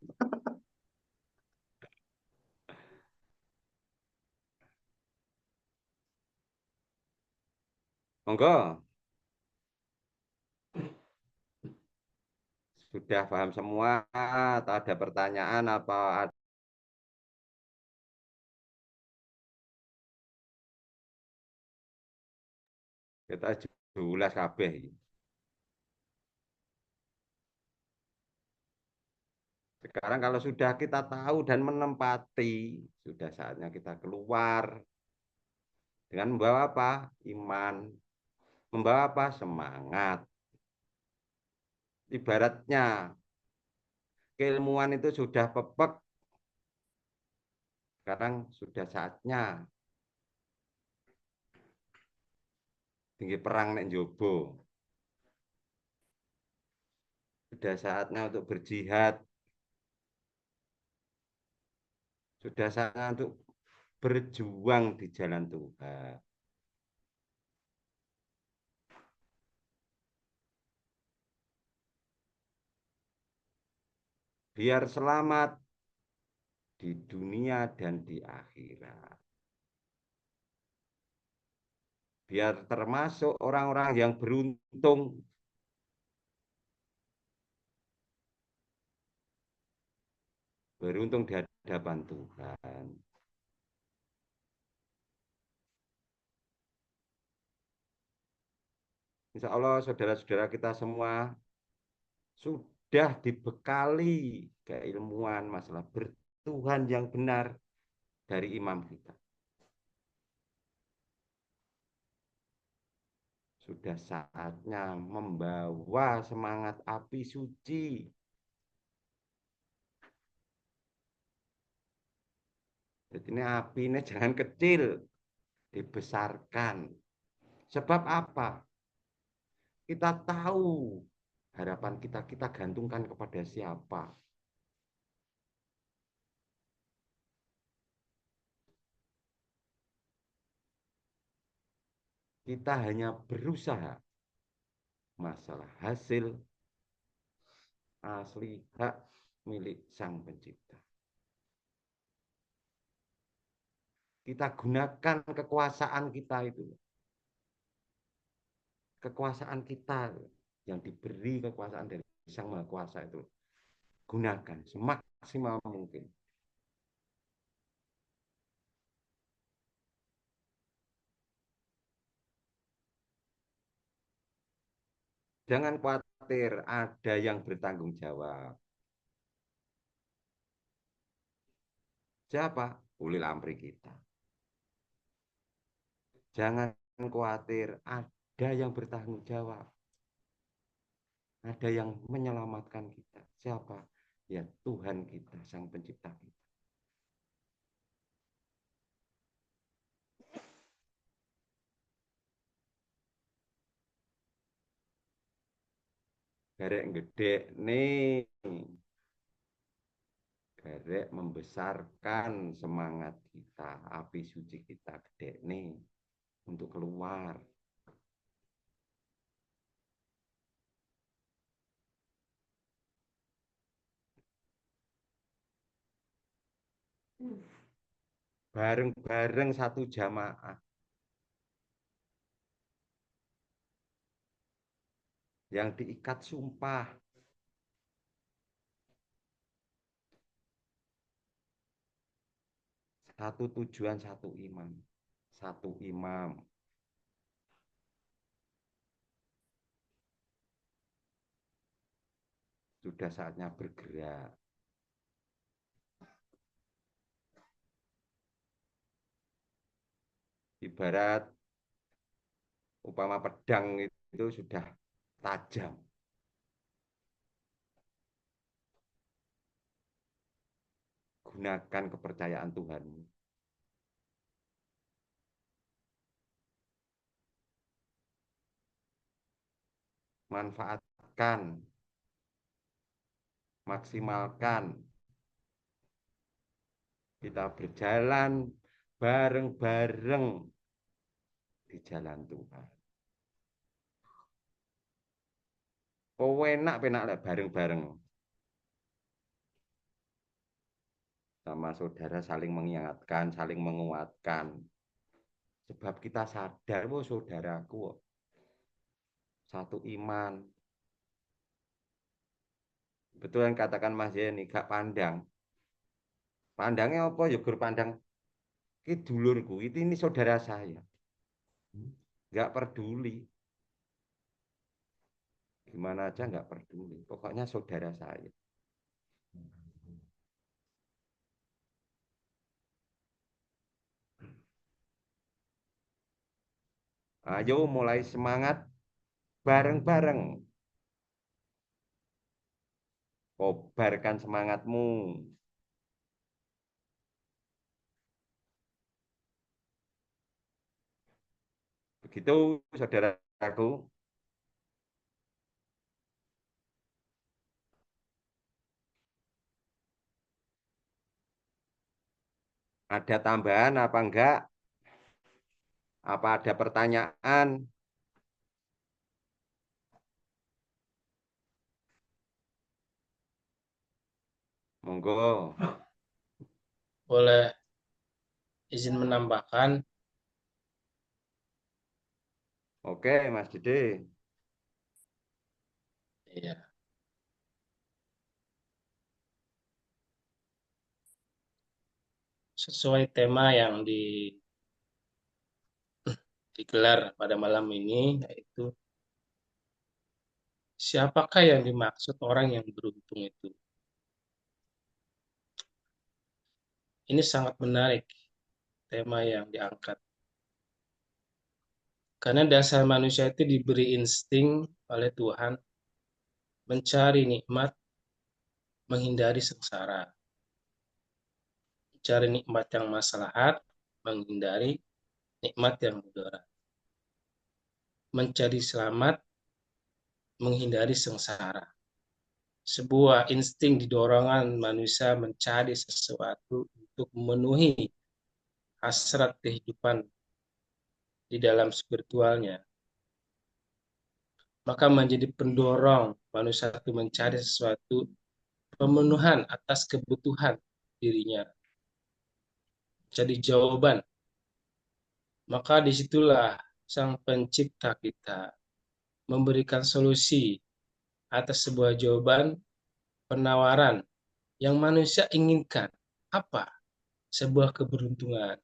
Monggo. Sudah paham semua atau ada pertanyaan apa kita jelas kabeh iki. Sekarang kalau sudah kita tahu dan menempati, sudah saatnya kita keluar dengan membawa apa? Iman. Membawa apa? Semangat. Ibaratnya keilmuan itu sudah pepek. Sekarang sudah saatnya tinggi perang nek njobo. Sudah saatnya untuk berjihad. Sudah saatnya untuk berjuang di jalan Tuhan. Biar selamat di dunia dan di akhirat. Biar termasuk orang-orang yang beruntung. Beruntung di hadapan Tuhan. Insya Allah saudara-saudara kita semua sudah dibekali keilmuan masalah bertuhan yang benar dari imam kita. Sudah saatnya membawa semangat api suci Jadi ini api ini jangan kecil, dibesarkan. Sebab apa? Kita tahu harapan kita gantungkan kepada siapa. Kita hanya berusaha. Masalah hasil asli hak milik Sang Pencipta. Kita gunakan kekuasaan kita itu. Kekuasaan kita yang diberi kekuasaan dari Sang Maha Kuasa itu. Gunakan semaksimal mungkin. Jangan khawatir, ada yang bertanggung jawab. Siapa? Ulil amri kita. Jangan khawatir, ada yang bertanggung jawab. Ada yang menyelamatkan kita. Siapa? Ya Tuhan kita, Sang Pencipta kita. Garek gede nih. Garek membesarkan semangat kita, api suci kita gede nih untuk keluar. Bareng-bareng satu jamaah. Yang diikat sumpah. Satu tujuan, satu imam. Satu imam. Sudah saatnya bergerak. Ibarat upama pedang itu sudah tajam. Gunakan kepercayaan Tuhan. Manfaatkan. Maksimalkan. Kita berjalan bareng-bareng di jalan Tuhan. Enak penak lah bareng-bareng. Sama saudara saling mengingatkan, saling menguatkan. Sebab kita sadar, oh saudaraku, satu iman. Betul yang katakan Mas Yeni, gak pandang. Pandangnya apa? Ya gur pandang. Ini dulurku, ini saudara saya. Gak peduli. Gimana aja gak peduli. Pokoknya saudara saya. Ayo mulai semangat bareng-bareng. Kobarkan semangatmu. Begitu saudaraku. Ada tambahan apa enggak? Apa ada pertanyaan? Monggo. Boleh izin menambahkan. Oke, Mas Dede. Iya. Sesuai tema yang digelar pada malam ini, yaitu siapakah yang dimaksud orang yang beruntung itu? Ini sangat menarik tema yang diangkat. Karena dasar manusia itu diberi insting oleh Tuhan mencari nikmat, menghindari sengsara. mencari nikmat yang maslahat, menghindari nikmat yang mudarat. Mencari selamat, menghindari sengsara. Sebuah insting di dorongan manusia mencari sesuatu untuk memenuhi hasrat kehidupan di dalam spiritualnya. Maka menjadi pendorong manusia itu mencari sesuatu pemenuhan atas kebutuhan dirinya. Jadi jawaban. Maka disitulah Sang Pencipta kita memberikan solusi atas sebuah jawaban penawaran yang manusia inginkan. Apa? Sebuah keberuntungan.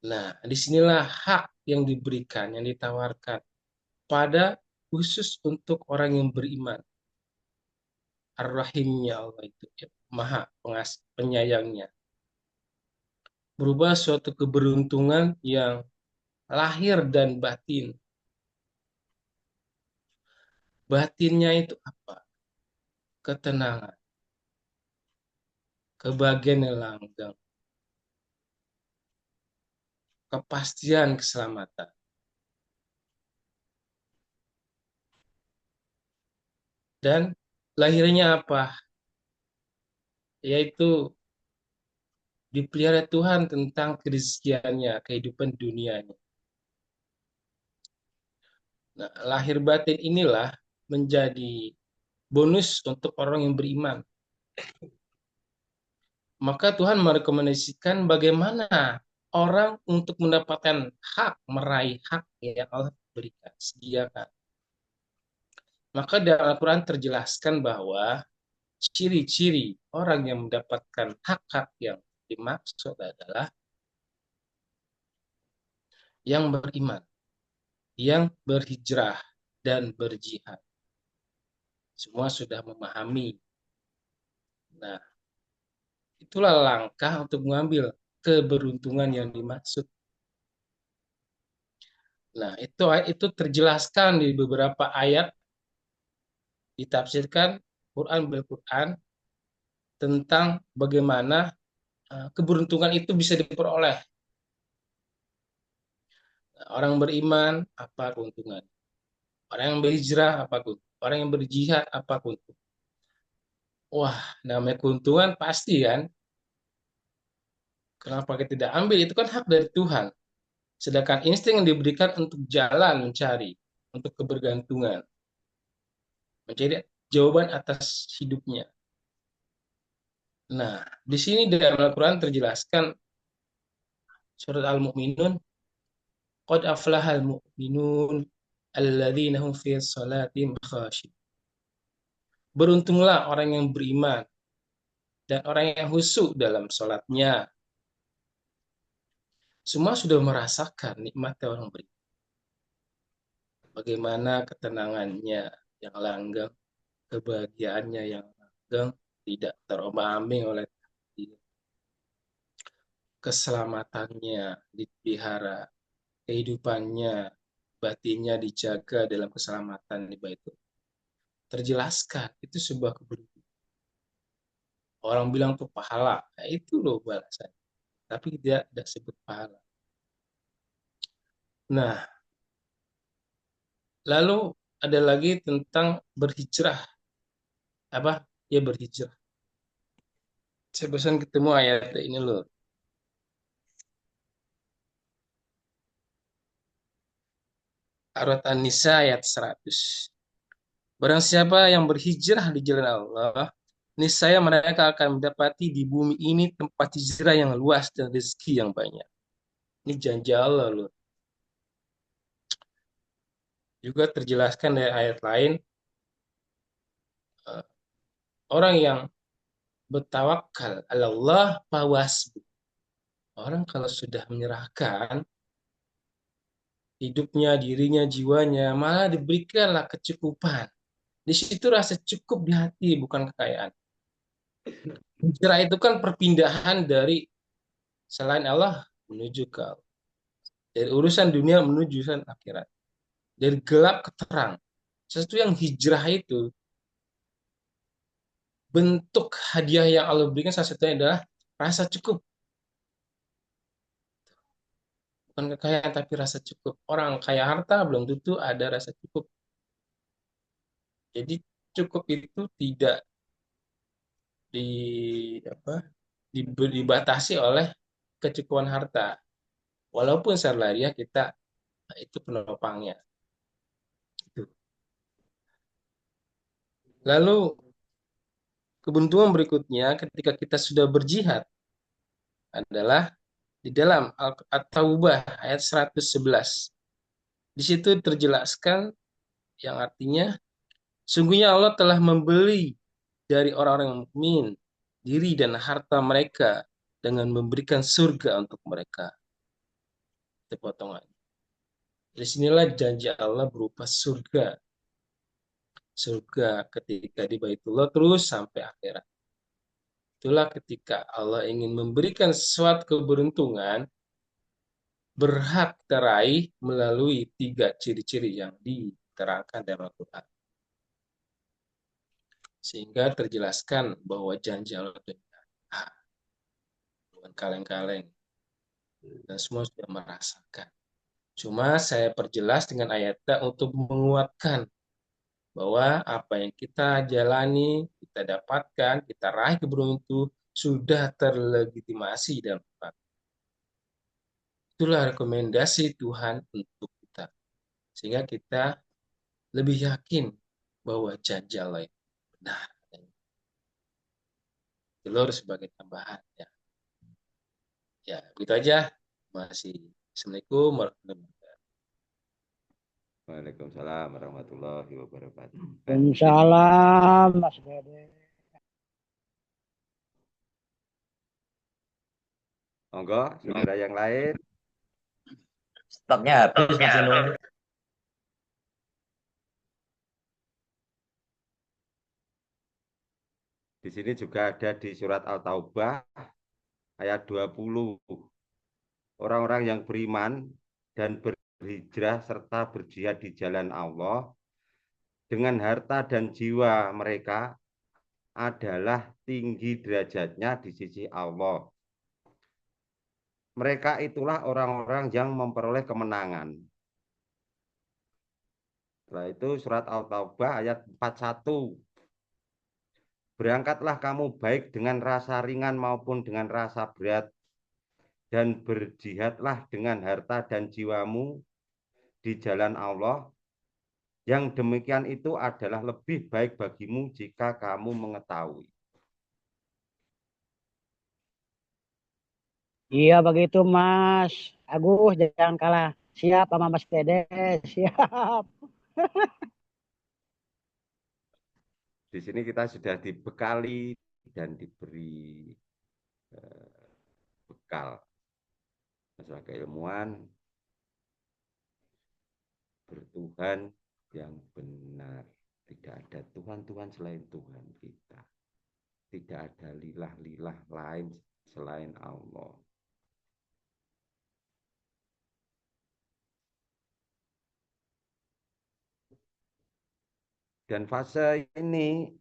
Nah, disinilah hak yang diberikan, yang ditawarkan pada khusus untuk orang yang beriman. Ar-Rahimnya Allah itu, ya, Maha penyayangnya. Berubah suatu keberuntungan yang lahir dan batin. Batinnya itu apa? Ketenangan, kebahagiaan yang langgeng, kepastian keselamatan. Dan lahirnya apa? Yaitu dipelihara Tuhan tentang kerizkiannya, kehidupan dunianya. Nah, lahir batin inilah menjadi bonus untuk orang yang beriman. Maka Tuhan merekomendasikan bagaimana orang untuk mendapatkan hak, meraih hak yang Allah berikan, sediakan. Maka dalam Al-Quran terjelaskan bahwa ciri-ciri orang yang mendapatkan hak-hak yang dimaksud adalah yang beriman, yang berhijrah, dan berjihad. Semua sudah memahami. Nah, itulah langkah untuk mengambil keberuntungan yang dimaksud. Nah, itu terjelaskan di beberapa ayat, ditafsirkan Quran bil Quran tentang bagaimana keberuntungan itu bisa diperoleh. Orang beriman, apa keuntungan? Orang yang berhijrah, apa keuntungan? Orang yang berjihad, apa keuntungan? Wah, namanya keuntungan pasti kan? Kenapa kita tidak ambil? Itu kan hak dari Tuhan. Sedangkan insting yang diberikan untuk jalan mencari, untuk kebergantungan. Mencari jawaban atas hidupnya. Nah, di sini dalam Al-Quran terjelaskan surat Al-Mu'minun, qad aflahal mu'minun alladzina hum fi shalatihim khashi'un. Beruntunglah orang yang beriman dan orang yang khusyuk dalam sholatnya. Semua sudah merasakan nikmatnya orang beriman. Bagaimana ketenangannya yang langgeng, kebahagiaannya yang langgeng, tidak terombang-ambing oleh takdir. Keselamatannya dipelihara, kehidupannya, batinnya dijaga dalam keselamatan di Baitul. Terjelaskan, itu sebuah keberuntungan. Orang bilang itu pahala, nah, itu loh balasan. Tapi tidak sebut pahala. Nah, lalu ada lagi tentang berhijrah. Apa? Ya berhijrah. Saya bosan ketemu ayat ini loh. Surat An-Nisa ayat 100. Barang siapa yang berhijrah di jalan Allah, niscaya mereka akan mendapati di bumi ini tempat hijrah yang luas dan rezeki yang banyak. Ini janji Allah loh. Juga terjelaskan dari ayat lain, orang yang bertawakal Allah fawasbu. Orang kalau sudah menyerahkan hidupnya, dirinya, jiwanya, malah diberikanlah kecukupan. Di situ rasa cukup di hati, bukan kekayaan. Hijrah itu kan perpindahan dari selain Allah menuju ke Allah. Dari urusan dunia menuju urusan akhirat. Dari gelap ke terang. Sesuatu yang hijrah itu bentuk hadiah yang Allah berikan salah satunya adalah rasa cukup. Bukan kekayaan tapi rasa cukup. Orang kaya harta belum tentu ada rasa cukup. Jadi cukup itu tidak di apa dibatasi oleh kecukupan harta. Walaupun secara lahiriah kita itu penopangnya. Lalu keberuntungan berikutnya ketika kita sudah berjihad adalah di dalam At-Taubah ayat 111. Di situ terjelaskan yang artinya sungguhnya Allah telah membeli dari orang-orang mukmin diri dan harta mereka dengan memberikan surga untuk mereka. Itu potongan. Dari sinilah janji Allah berupa surga. Surga ketika di Baitullah terus sampai akhirat. Itulah ketika Allah ingin memberikan suatu keberuntungan berhak teraih melalui 3 ciri-ciri yang diterangkan dalam Al-Quran. Sehingga terjelaskan bahwa janji Allah itu bukan kaleng-kaleng. Dan semua sudah merasakan. Cuma saya perjelas dengan ayatnya untuk menguatkan bahwa apa yang kita jalani, kita dapatkan, kita raih keberuntungan itu sudah terlegitimasi dalam Al-Quran. Itulah rekomendasi Tuhan untuk kita. Sehingga kita lebih yakin bahwa janji Allah itu benar. Telur sebagai tambahan. Ya, begitu aja. Masih. Assalamualaikum warahmatullahi wabarakatuh. Waalaikumsalam warahmatullahi wabarakatuh. Waalaikumsalam, Mas Dede. Monggo, saudara yang lain. Stoknya habis Mas Inung. Di sini juga ada di surat Al-Taubah ayat 20. Orang-orang yang beriman dan berhijrah serta berjihad di jalan Allah dengan harta dan jiwa mereka adalah tinggi derajatnya di sisi Allah. Mereka itulah orang-orang yang memperoleh kemenangan. Setelah itu surat Al-Taubah ayat 41. Berangkatlah kamu baik dengan rasa ringan maupun dengan rasa berat, dan berjihadlah dengan harta dan jiwamu di jalan Allah. Yang demikian itu adalah lebih baik bagimu jika kamu mengetahui. Iya begitu Mas Agus, jangan kalah siap sama Mas Dede, siap. Di sini kita sudah dibekali dan diberi bekal masalah keilmuan, bertuhan yang benar. Tidak ada Tuhan-Tuhan selain Tuhan kita. Tidak ada lilah-lilah lain selain Allah. Dan fase ini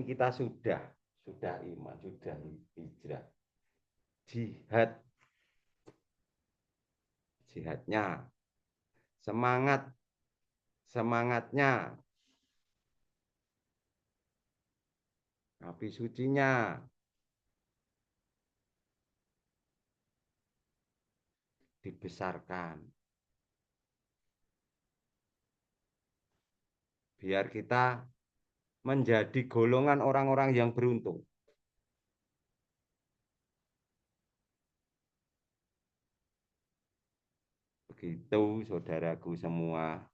kita sudah iman, sudah hijrah. Jihadnya, semangatnya, api sucinya, dibesarkan. Biar kita menjadi golongan orang-orang yang beruntung. Begitu saudaraku semua.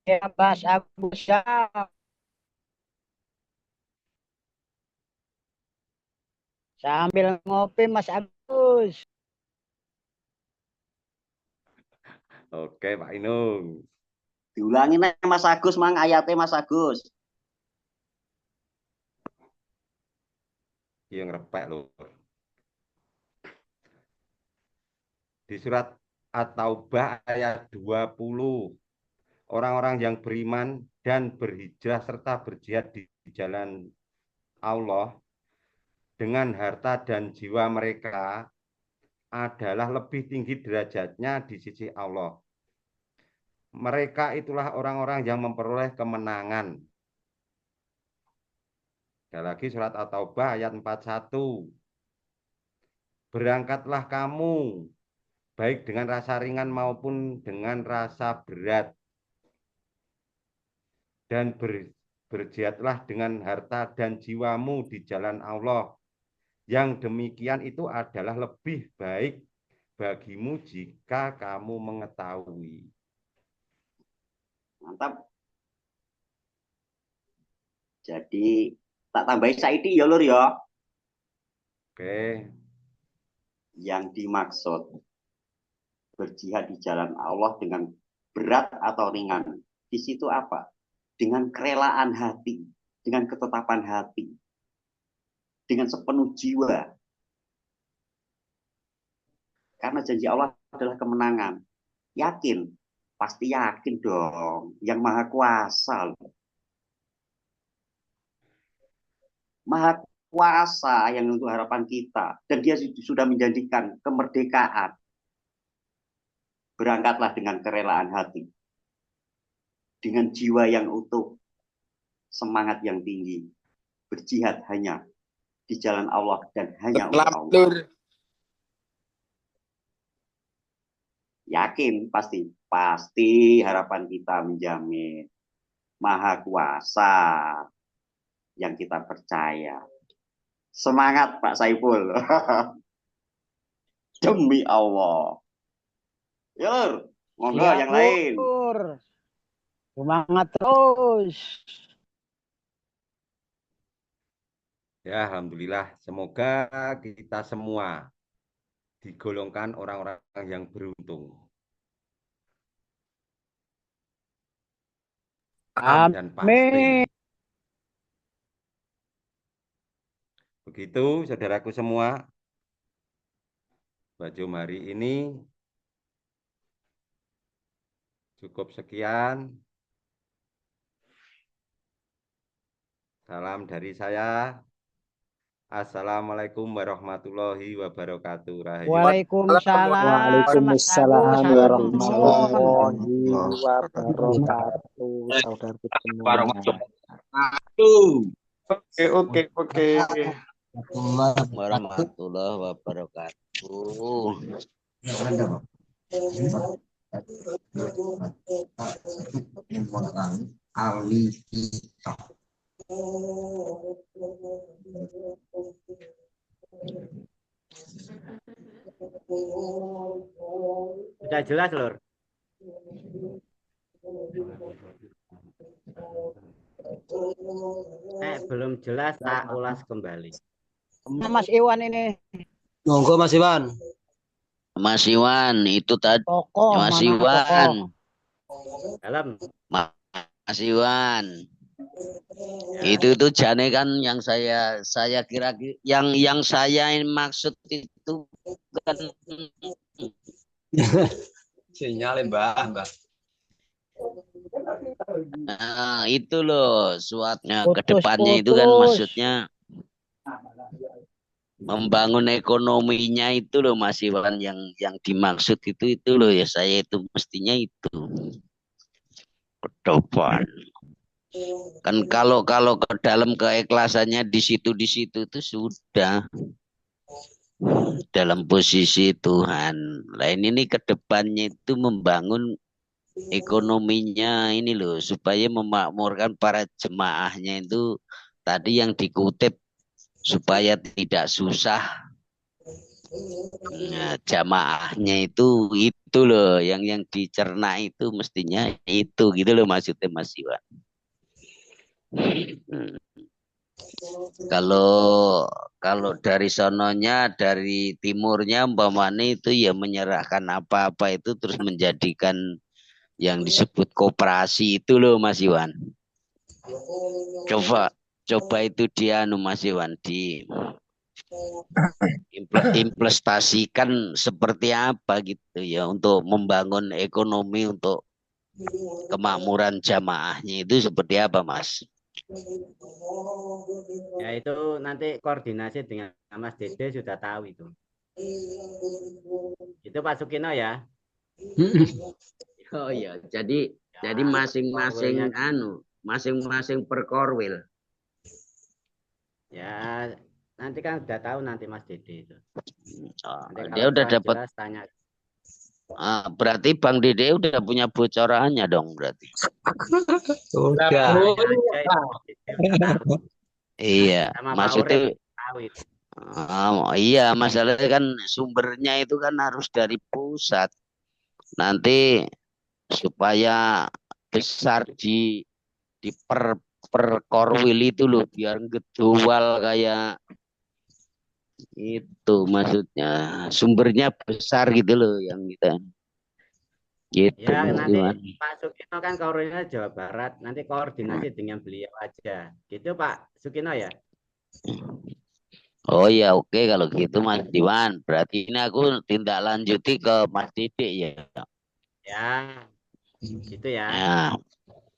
Ya Mas Agus, siap. Sambil ngopi Mas Agus. Oke Pak Inung. Diulangi nih Mas Agus, mang ayatnya Mas Agus. Yang repek loh. Di surat At-Taubah ayat 20. orang-orang yang beriman dan berhijrah serta berjihad di jalan Allah dengan harta dan jiwa mereka adalah lebih tinggi derajatnya di sisi Allah. Mereka itulah orang-orang yang memperoleh kemenangan. Sekali lagi surat At-Taubah ayat 41. Berangkatlah kamu, baik dengan rasa ringan maupun dengan rasa berat. Dan berjihadlah dengan harta dan jiwamu di jalan Allah. Yang demikian itu adalah lebih baik bagimu jika kamu mengetahui. Mantap. Jadi tak tambahin saiki ya lur ya. Oke. Yang dimaksud berjihad di jalan Allah dengan berat atau ringan. Di situ apa? Dengan kerelaan hati, dengan ketetapan hati, dengan sepenuh jiwa. Karena janji Allah adalah kemenangan. Yakin? Pasti yakin dong. Yang Maha Kuasa. Maha Kuasa yang untuk harapan kita. Dan dia sudah menjanjikan kemerdekaan. Berangkatlah dengan kerelaan hati. Dengan jiwa yang utuh. Semangat yang tinggi. Berjihad hanya di jalan Allah dan hanya untuk Allah. Yakin pasti harapan kita menjamin Maha Kuasa yang kita percaya. Semangat Pak Saiful. Demi Allah. Ya, monggo Siap, yang lain. Lur. Semangat terus. Ya, alhamdulillah. Semoga kita semua digolongkan orang-orang yang beruntung. Dan pasti. Begitu, saudaraku semua. Mbak Jom hari ini cukup sekian. Salam dari saya. Assalamualaikum warahmatullahi wabarakatuh. Waalaikumsalam warahmatullahi wabarakatuh. Saudaraku semua. Oke. Warahmatullahi wabarakatuh. Sudah jelas, Lur? Belum jelas, tak ulas kembali. Mas Iwan ini. Monggo Mas Iwan. Mas Iwan itu tadi. Mas Iwan. Dalam. Mas Iwan. Itu tuh jane kan yang saya kira yang saya maksud itu kan sinyal Mbak. Nah, itu loh suatnya ke depannya itu kan maksudnya membangun ekonominya itu loh Mas Iwan yang dimaksud itu loh ya saya itu mestinya itu ke depan. Kan kalau ke dalam keikhlasannya di situ itu sudah dalam posisi Tuhan. Lain ini ke depannya itu membangun ekonominya ini loh supaya memakmurkan para jemaahnya itu tadi yang dikutip supaya tidak susah. Nah, jamaahnya itu loh yang dicerna itu mestinya itu gitu loh maksudnya Mas Iwan. Kalau dari sononya dari timurnya umpamanya itu ya menyerahkan apa-apa itu terus menjadikan yang disebut koperasi itu loh Mas Iwan. Coba itu dia Mas Iwan di implementasikan seperti apa gitu ya untuk membangun ekonomi untuk kemakmuran jamaahnya itu seperti apa, Mas? Ya itu nanti koordinasi dengan Mas Dede sudah tahu itu. Itu Pak Sukino ya. Oh iya, jadi Ya, masing-masing korwilnya masing-masing per korwil. ya nanti kan udah tahu nanti Mas Dede itu. Oh, Nanti dia kalau udah kurang dapat. jelas tanya. Berarti Bang Dede udah punya bocorannya dong berarti. Udah. Tanya aja itu, udah tahu. Iya, Sama Pak maksudnya Urip tahu itu. iya, masalahnya kan sumbernya itu kan harus dari pusat. Nanti supaya besar di per korwil itu loh, biar ngejual kayak itu, maksudnya sumbernya besar gitu loh yang kita gitu. Ya Mas nanti Iwan. Pak Sukino kan korwilnya Jawa Barat, nanti koordinasi dengan beliau aja. Gitu Pak Sukino ya. Oh ya, oke kalau gitu Mas Iwan. Berarti ini aku tindak lanjuti ke Mas Dede ya. Ya, gitu ya. Ya,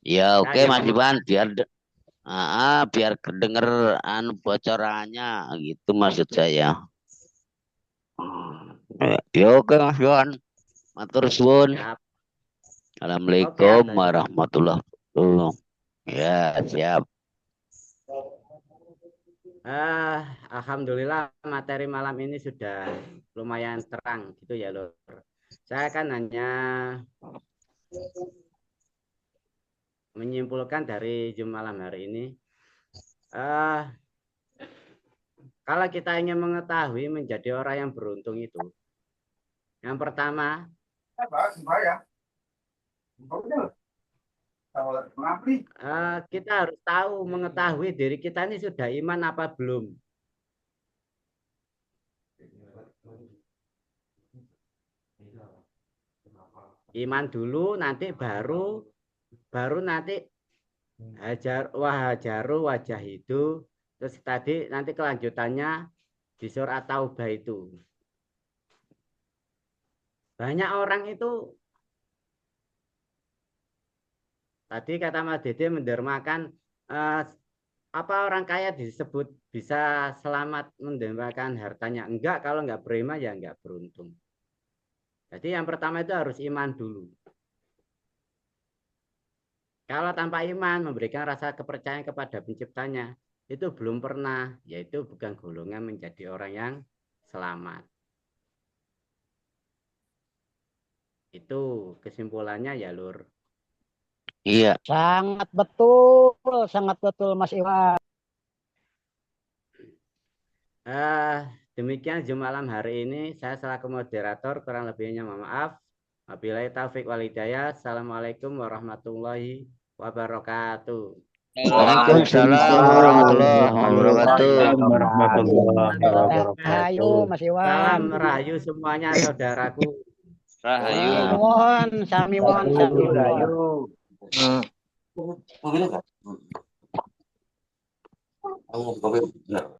ya Saya oke hanya Mas Iwan, mengucapkan biar kedenger bocorannya gitu maksud saya. Ya oke Mas Iwan. Matur suwun. siap. Assalamualaikum Oke, warahmatullahi wabarakatuh. Ya, siap. Alhamdulillah materi malam ini sudah lumayan terang gitu ya Lur. Saya kan hanya menyimpulkan dari Zoom malam hari ini. Kalau kita ingin mengetahui menjadi orang yang beruntung itu, yang pertama kita harus tahu mengetahui diri kita ini sudah iman apa belum. Iman dulu, nanti baru nanti hajaru wajah itu, terus tadi nanti kelanjutannya di surat Taubah itu. Banyak orang itu tadi kata Mas Dede mendermakan apa orang kaya disebut bisa selamat mendermakan hartanya. Enggak, kalau enggak beriman ya enggak beruntung. Jadi yang pertama itu harus iman dulu. Kalau tanpa iman memberikan rasa kepercayaan kepada penciptanya, itu belum pernah, yaitu bukan golongan menjadi orang yang selamat. Itu kesimpulannya ya Lur. Iya. Sangat betul Mas Iwan. Demikian Zoom malam hari ini. Saya selaku moderator, kurang lebihnya mohon maaf. Wabillahi taufik wal hidayah. Assalamualaikum warahmatullahi wabarakatuh. Waalaikumsalam warahmatullahi wabarakatuh. Rahayu Mas Iwan. Salam rahayu semuanya saudaraku. Rahayu. Sami won. Rahayu.